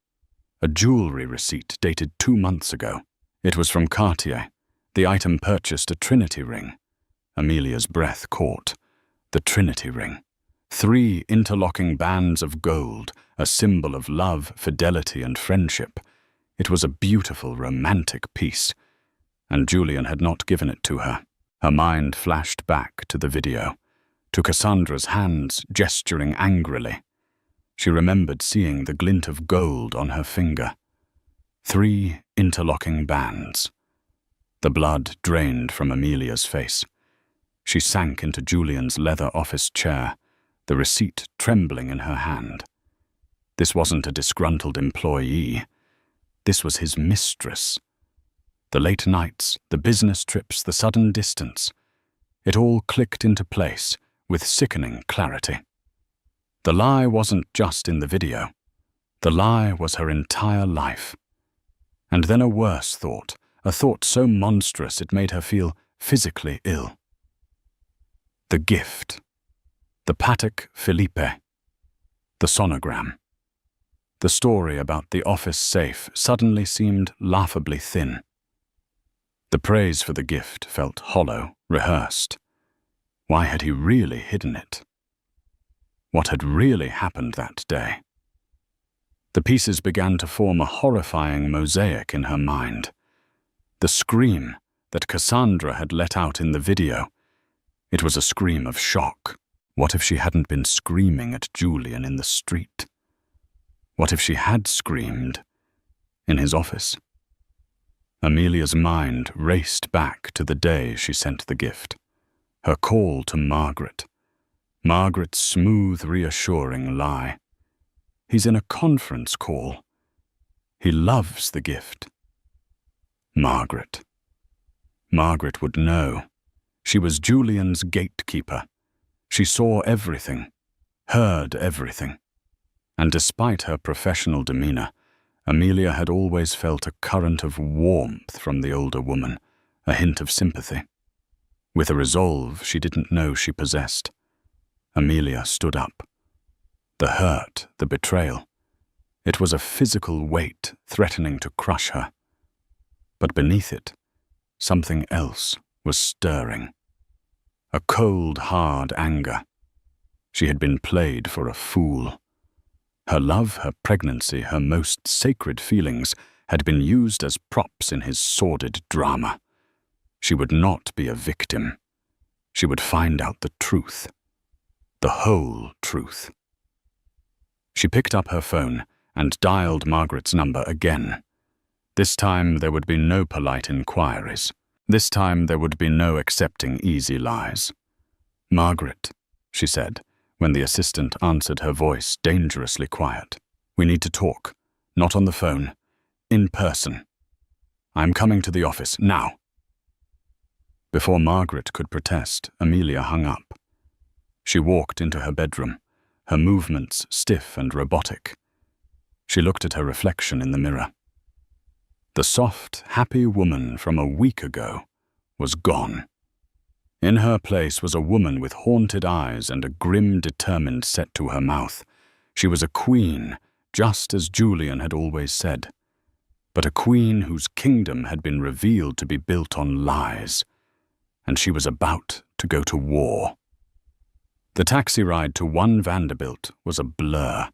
A jewelry receipt dated 2 months ago. It was from Cartier. The item purchased a Trinity ring. Amelia's breath caught. The Trinity ring. 3 interlocking bands of gold, a symbol of love, fidelity, and friendship. It was a beautiful, romantic piece, and Julian had not given it to her. Her mind flashed back to the video, to Cassandra's hands gesturing angrily. She remembered seeing the glint of gold on her finger. 3 interlocking bands. The blood drained from Amelia's face. She sank into Julian's leather office chair, the receipt trembling in her hand. This wasn't a disgruntled employee. This was his mistress. The late nights, the business trips, the sudden distance. It all clicked into place with sickening clarity. The lie wasn't just in the video. The lie was her entire life. And then a worse thought, a thought so monstrous it made her feel physically ill. The gift. The Patek Philippe. The sonogram. The story about the office safe suddenly seemed laughably thin. The praise for the gift felt hollow, rehearsed. Why had he really hidden it? What had really happened that day? The pieces began to form a horrifying mosaic in her mind. The scream that Cassandra had let out in the video. It was a scream of shock. What if she hadn't been screaming at Julian in the street? What if she had screamed in his office? Amelia's mind raced back to the day she sent the gift. Her call to Margaret. Margaret's smooth, reassuring lie. He's in a conference call. He loves the gift. Margaret. Margaret would know. She was Julian's gatekeeper. She saw everything, heard everything. And despite her professional demeanor, Amelia had always felt a current of warmth from the older woman, a hint of sympathy. With a resolve she didn't know she possessed. Amelia stood up. The hurt, the betrayal. It was a physical weight threatening to crush her. But beneath it, something else was stirring. A cold, hard anger. She had been played for a fool. Her love, her pregnancy, her most sacred feelings had been used as props in his sordid drama. She would not be a victim. She would find out the truth. The whole truth. She picked up her phone and dialed Margaret's number again. This time there would be no polite inquiries. This time there would be no accepting easy lies. "Margaret," she said, when the assistant answered her voice dangerously quiet. "We need to talk. Not on the phone. In person. I'm coming to the office now." Before Margaret could protest, Amelia hung up. She walked into her bedroom, her movements stiff and robotic. She looked at her reflection in the mirror. The soft, happy woman from a week ago was gone. In her place was a woman with haunted eyes and a grim, determined set to her mouth. She was a queen, just as Julian had always said, but a queen whose kingdom had been revealed to be built on lies, and she was about to go to war. The taxi ride to 1 Vanderbilt was a blur.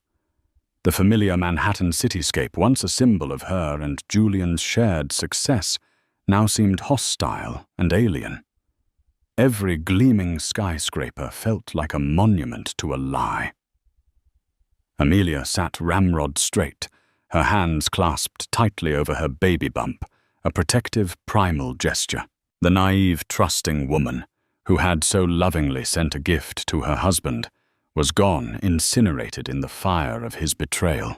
The familiar Manhattan cityscape, once a symbol of her and Julian's shared success, now seemed hostile and alien. Every gleaming skyscraper felt like a monument to a lie. Amelia sat ramrod straight, her hands clasped tightly over her baby bump, a protective, primal gesture. The naive, trusting woman, who had so lovingly sent a gift to her husband, was gone, incinerated in the fire of his betrayal.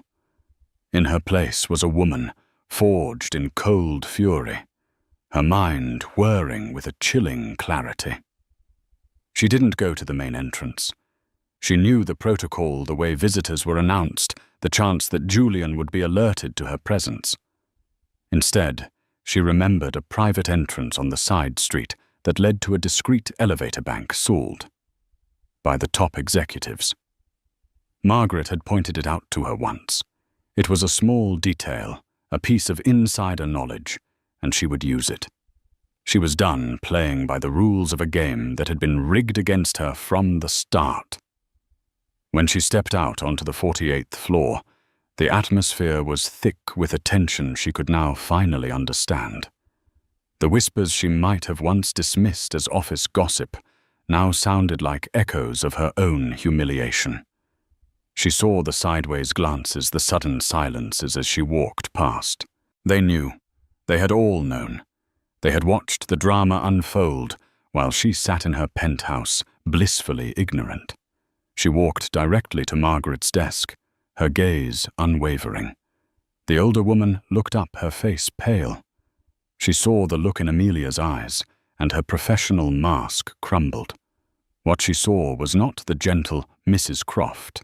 In her place was a woman, forged in cold fury, her mind whirring with a chilling clarity. She didn't go to the main entrance. She knew the protocol, the way visitors were announced, the chance that Julian would be alerted to her presence. Instead, she remembered a private entrance on the side street that led to a discreet elevator bank sold by the top executives. Margaret had pointed it out to her once. It was a small detail, a piece of insider knowledge, and she would use it. She was done playing by the rules of a game that had been rigged against her from the start. When she stepped out onto the 48th floor, the atmosphere was thick with a tension she could now finally understand. The whispers she might have once dismissed as office gossip now sounded like echoes of her own humiliation. She saw the sideways glances, the sudden silences as she walked past. They knew. They had all known. They had watched the drama unfold while she sat in her penthouse, blissfully ignorant. She walked directly to Margaret's desk, her gaze unwavering. The older woman looked up, her face pale. She saw the look in Amelia's eyes, and her professional mask crumbled. What she saw was not the gentle Mrs. Croft,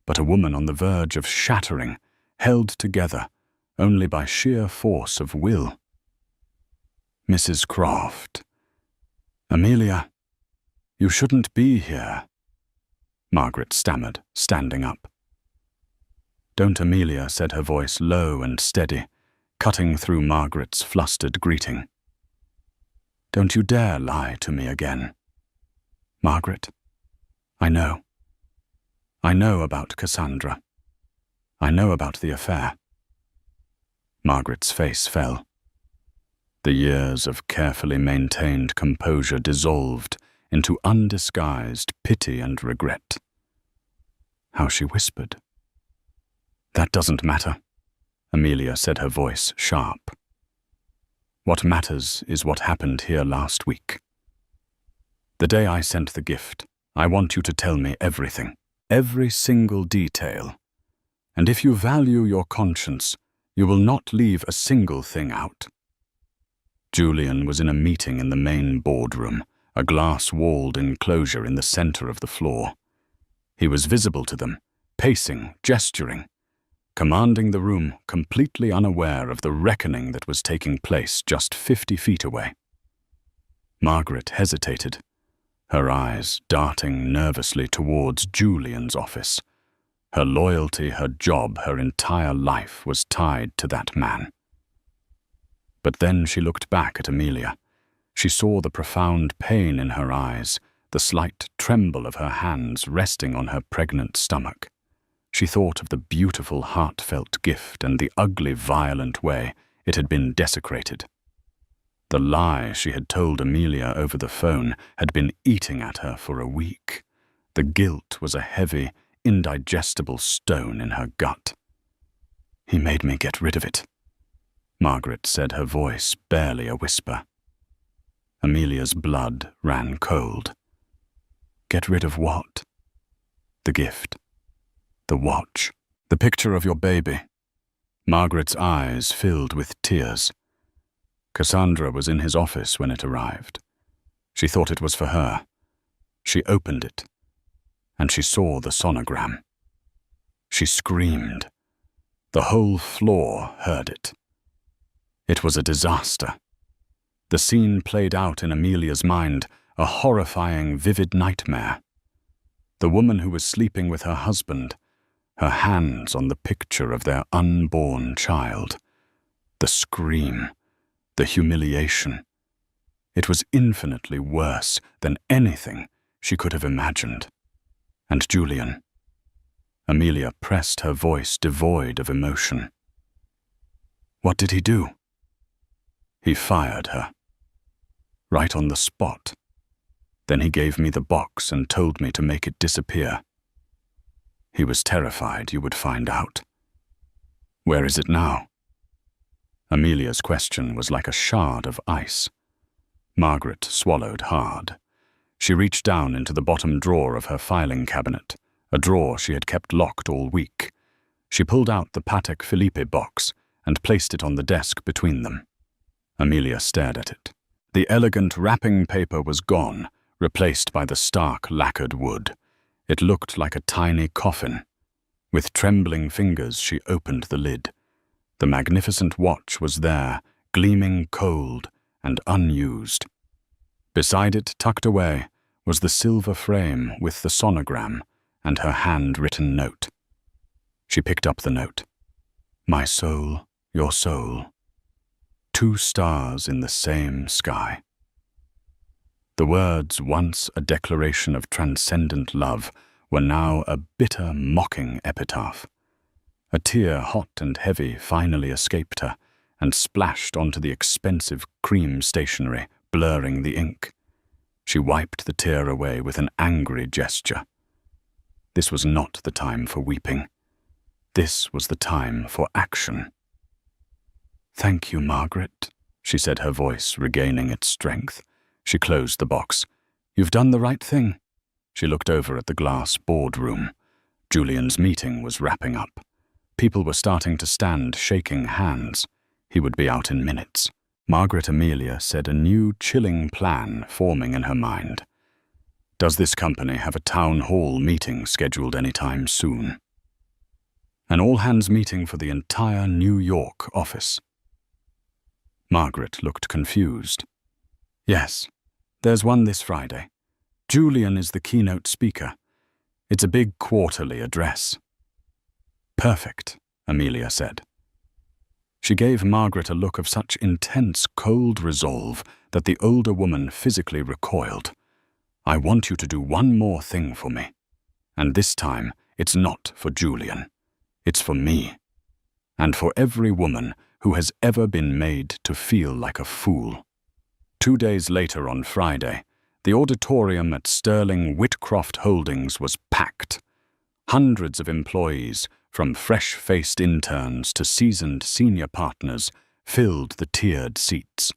but a woman on the verge of shattering, held together only by sheer force of will. Mrs. Croft. Amelia, you shouldn't be here, Margaret stammered, standing up. Don't, Amelia, said her voice low and steady, cutting through Margaret's flustered greeting. Don't you dare lie to me again. Margaret, I know. I know about Cassandra. I know about the affair. Margaret's face fell. The years of carefully maintained composure dissolved into undisguised pity and regret. How she whispered. That doesn't matter, Amelia said, her voice sharp. What matters is what happened here last week. The day I sent the gift, I want you to tell me everything, every single detail. And if you value your conscience, you will not leave a single thing out. Julian was in a meeting in the main boardroom, a glass-walled enclosure in the center of the floor. He was visible to them, pacing, gesturing, commanding the room, completely unaware of the reckoning that was taking place just 50 feet away. Margaret hesitated, her eyes darting nervously towards Julian's office. Her loyalty, her job, her entire life was tied to that man. But then she looked back at Amelia. She saw the profound pain in her eyes, the slight tremble of her hands resting on her pregnant stomach. She thought of the beautiful, heartfelt gift and the ugly, violent way it had been desecrated. The lie she had told Amelia over the phone had been eating at her for a week. The guilt was a heavy, indigestible stone in her gut. He made me get rid of it, Margaret said, her voice barely a whisper. Amelia's blood ran cold. Get rid of what? The gift. The watch. The picture of your baby. Margaret's eyes filled with tears. Cassandra was in his office when it arrived. She thought it was for her. She opened it, and she saw the sonogram. She screamed. The whole floor heard it. It was a disaster. The scene played out in Amelia's mind, a horrifying, vivid nightmare. The woman who was sleeping with her husband, her hands on the picture of their unborn child. The scream, the humiliation. It was infinitely worse than anything she could have imagined. And Julian. Amelia pressed her voice devoid of emotion. What did he do? He fired her. Right on the spot. Then he gave me the box and told me to make it disappear. He was terrified you would find out. Where is it now? Amelia's question was like a shard of ice. Margaret swallowed hard. She reached down into the bottom drawer of her filing cabinet, a drawer she had kept locked all week. She pulled out the Patek Philippe box and placed it on the desk between them. Amelia stared at it. The elegant wrapping paper was gone, replaced by the stark lacquered wood. It looked like a tiny coffin. With trembling fingers, she opened the lid. The magnificent watch was there, gleaming cold and unused. Beside it, tucked away, was the silver frame with the sonogram and her handwritten note. She picked up the note. My soul, your soul. 2 stars in the same sky. The words, once a declaration of transcendent love, were now a bitter, mocking epitaph. A tear, hot and heavy, finally escaped her and splashed onto the expensive cream stationery, blurring the ink. She wiped the tear away with an angry gesture. This was not the time for weeping. This was the time for action. "Thank you, Margaret," she said, her voice regaining its strength. She closed the box. "You've done the right thing." She looked over at the glass boardroom. Julian's meeting was wrapping up. People were starting to stand, shaking hands. He would be out in minutes. Margaret Amelia said, a new chilling plan forming in her mind. "Does this company have a town hall meeting scheduled any time soon?" An all-hands meeting for the entire New York office. Margaret looked confused. "Yes, there's one this Friday. Julian is the keynote speaker. It's a big quarterly address." "Perfect," Amelia said. She gave Margaret a look of such intense, cold resolve that the older woman physically recoiled. "I want you to do one more thing for me. And this time, it's not for Julian. It's for me. And for every woman who has ever been made to feel like a fool." 2 days later on Friday, the auditorium at Sterling Whitcroft Holdings was packed. Hundreds of employees, from fresh-faced interns to seasoned senior partners, filled the tiered seats.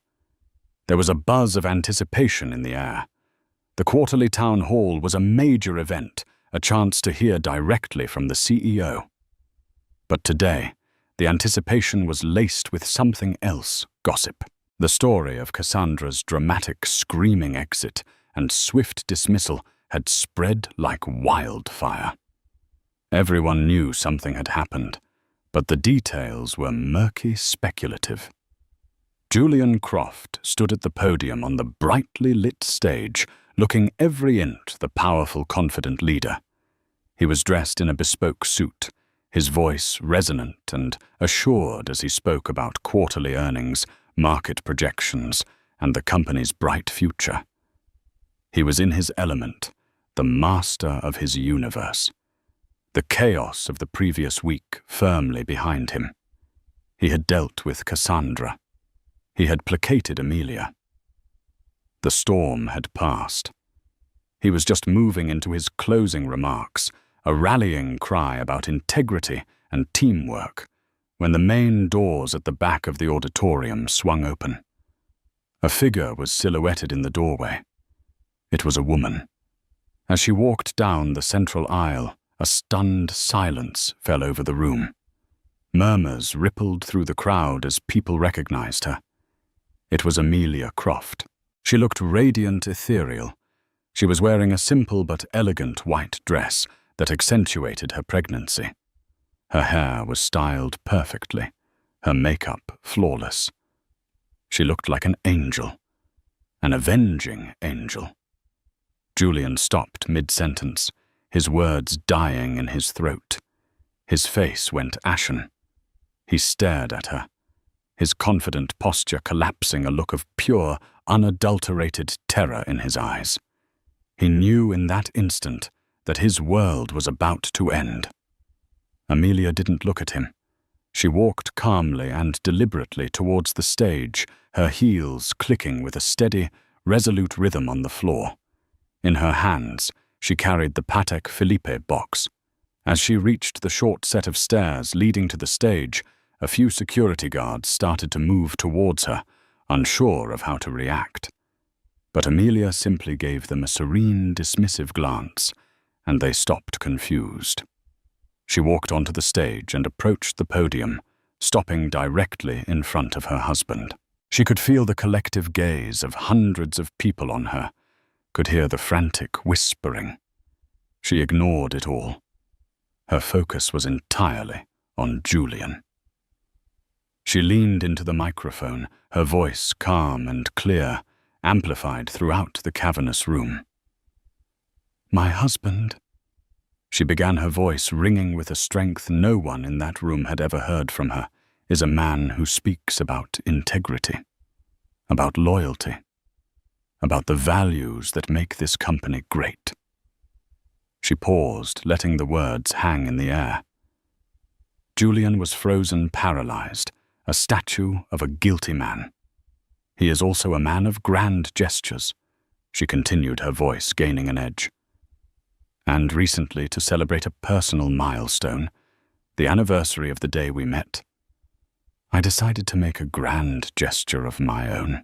There was a buzz of anticipation in the air. The quarterly town hall was a major event, a chance to hear directly from the CEO. But today, the anticipation was laced with something else, gossip. The story of Cassandra's dramatic screaming exit and swift dismissal had spread like wildfire. Everyone knew something had happened, but the details were murky, speculative. Julian Croft stood at the podium on the brightly lit stage, looking every inch the powerful, confident leader. He was dressed in a bespoke suit, his voice resonant and assured as he spoke about quarterly earnings, market projections, and the company's bright future. He was in his element, the master of his universe. The chaos of the previous week firmly behind him. He had dealt with Cassandra. He had placated Amelia. The storm had passed. He was just moving into his closing remarks, a rallying cry about integrity and teamwork, when the main doors at the back of the auditorium swung open. A figure was silhouetted in the doorway. It was a woman. As she walked down the central aisle, a stunned silence fell over the room. Murmurs rippled through the crowd as people recognized her. It was Amelia Croft. She looked radiant, ethereal. She was wearing a simple but elegant white dress that accentuated her pregnancy. Her hair was styled perfectly, her makeup flawless. She looked like an angel, an avenging angel. Julian stopped mid-sentence, his words dying in his throat. His face went ashen. He stared at her, his confident posture collapsing, a look of pure, unadulterated terror in his eyes. He knew in that instant that his world was about to end. Amelia didn't look at him. She walked calmly and deliberately towards the stage, her heels clicking with a steady, resolute rhythm on the floor. In her hands, she carried the Patek Philippe box. As she reached the short set of stairs leading to the stage, a few security guards started to move towards her, unsure of how to react. But Amelia simply gave them a serene, dismissive glance, and they stopped confused. She walked onto the stage and approached the podium, stopping directly in front of her husband. She could feel the collective gaze of hundreds of people on her, could hear the frantic whispering. She ignored it all. Her focus was entirely on Julian. She leaned into the microphone, her voice calm and clear, amplified throughout the cavernous room. "My husband," she began, her voice ringing with a strength no one in that room had ever heard from her, "is a man who speaks about integrity, about loyalty, about the values that make this company great." She paused, letting the words hang in the air. Julian was frozen, paralyzed, a statue of a guilty man. "He is also a man of grand gestures," she continued, her voice gaining an edge. "And recently, to celebrate a personal milestone, the anniversary of the day we met, I decided to make a grand gesture of my own.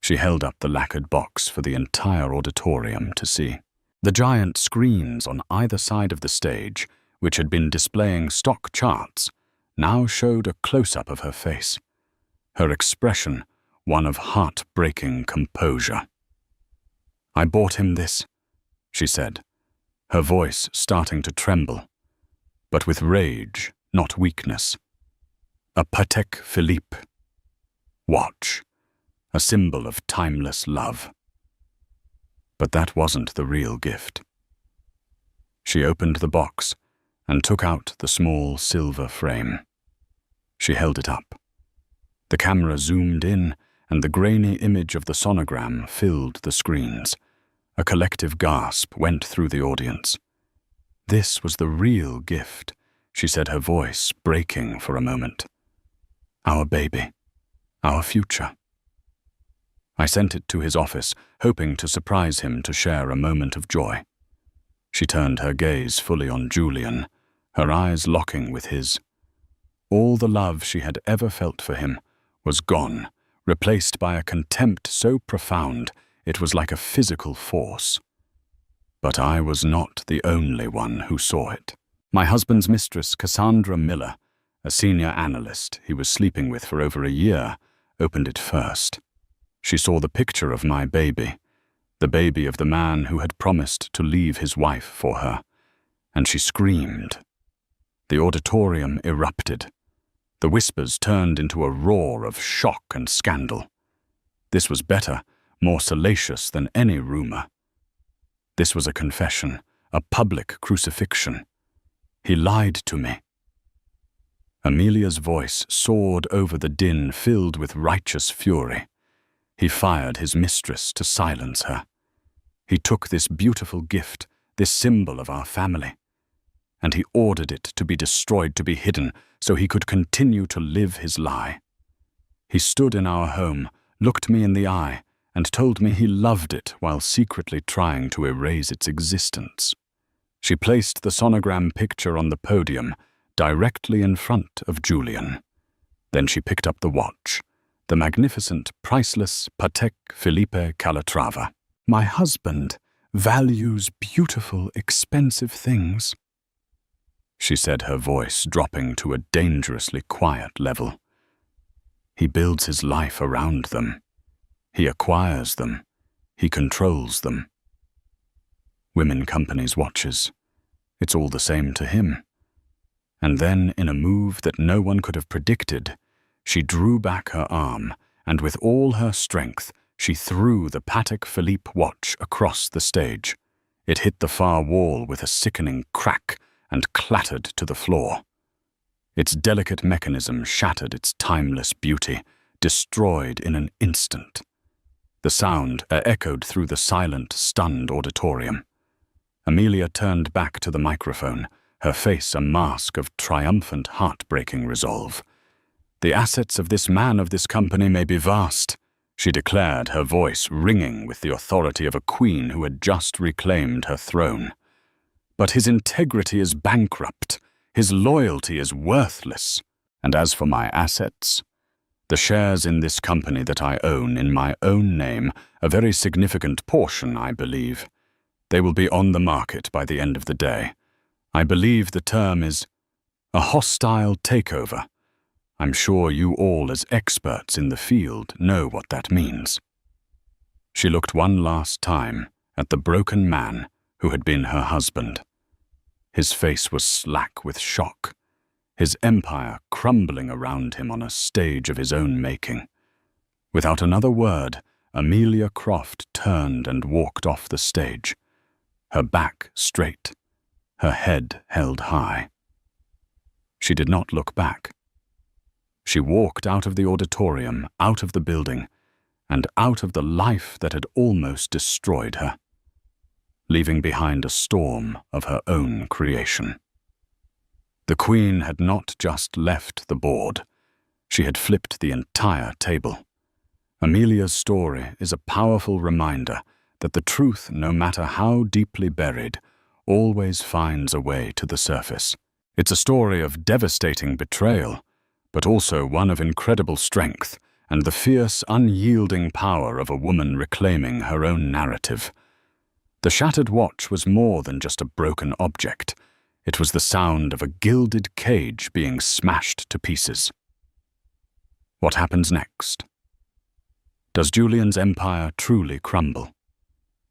She held up the lacquered box for the entire auditorium to see. The giant screens on either side of the stage, which had been displaying stock charts, now showed a close-up of her face. Her expression, one of heartbreaking composure. "I bought him this," she said, her voice starting to tremble, but with rage, not weakness. "A Patek Philippe watch, a symbol of timeless love." But that wasn't the real gift. She opened the box and took out the small silver frame. She held it up. The camera zoomed in, and the grainy image of the sonogram filled the screens. A collective gasp went through the audience. "This was the real gift," she said, her voice breaking for a moment. "Our baby, our future." I sent it to his office, hoping to surprise him to share a moment of joy. She turned her gaze fully on Julian, her eyes locking with his. All the love she had ever felt for him was gone, replaced by a contempt so profound it was like a physical force. But I was not the only one who saw it. My husband's mistress, Cassandra Miller, a senior analyst he was sleeping with for over a year, opened it first. She saw the picture of my baby, the baby of the man who had promised to leave his wife for her, and she screamed. The auditorium erupted. The whispers turned into a roar of shock and scandal. This was better, more salacious than any rumor. This was a confession, a public crucifixion. He lied to me. Amelia's voice soared over the din filled with righteous fury. He fired his mistress to silence her. He took this beautiful gift, this symbol of our family, and he ordered it to be destroyed, to be hidden, so he could continue to live his lie. He stood in our home, looked me in the eye, and told me he loved it while secretly trying to erase its existence. She placed the sonogram picture on the podium, directly in front of Julian. Then she picked up the watch, the magnificent, priceless Patek Philippe Calatrava. "My husband values beautiful, expensive things," she said, her voice dropping to a dangerously quiet level. "He builds his life around them. He acquires them. He controls them. Women companies' watches. It's all the same to him." And then, in a move that no one could have predicted, she drew back her arm, and with all her strength, she threw the Patek Philippe watch across the stage. It hit the far wall with a sickening crack and clattered to the floor. Its delicate mechanism shattered its timeless beauty, destroyed in an instant. The sound echoed through the silent, stunned auditorium. Amelia turned back to the microphone, her face a mask of triumphant, heartbreaking resolve. "The assets of this man, of this company, may be vast," she declared, her voice ringing with the authority of a queen who had just reclaimed her throne. "But his integrity is bankrupt, his loyalty is worthless. And as for my assets, the shares in this company that I own in my own name, a very significant portion, I believe, they will be on the market by the end of the day. I believe the term is a hostile takeover. I'm sure you all, as experts in the field, know what that means." She looked one last time at the broken man who had been her husband. His face was slack with shock, his empire crumbling around him on a stage of his own making. Without another word, Amelia Croft turned and walked off the stage, her back straight, her head held high. She did not look back. She walked out of the auditorium, out of the building, and out of the life that had almost destroyed her, leaving behind a storm of her own creation. The Queen had not just left the board, she had flipped the entire table. Amelia's story is a powerful reminder that the truth, no matter how deeply buried, always finds a way to the surface. It's a story of devastating betrayal, but also one of incredible strength and the fierce, unyielding power of a woman reclaiming her own narrative. The shattered watch was more than just a broken object. It was the sound of a gilded cage being smashed to pieces. What happens next? Does Julian's empire truly crumble?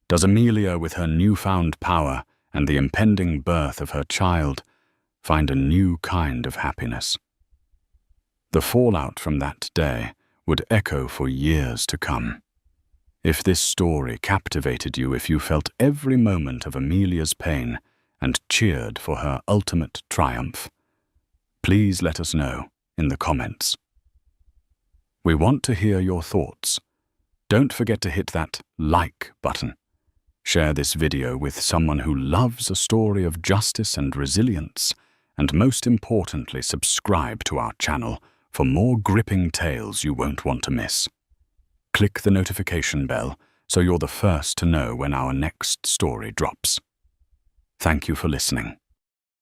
Does Amelia, with her newfound power and the impending birth of her child, find a new kind of happiness? The fallout from that day would echo for years to come. If this story captivated you, if you felt every moment of Amelia's pain and cheered for her ultimate triumph, please let us know in the comments. We want to hear your thoughts. Don't forget to hit that like button. Share this video with someone who loves a story of justice and resilience, and most importantly, subscribe to our channel for more gripping tales you won't want to miss. Click the notification bell so you're the first to know when our next story drops. Thank you for listening.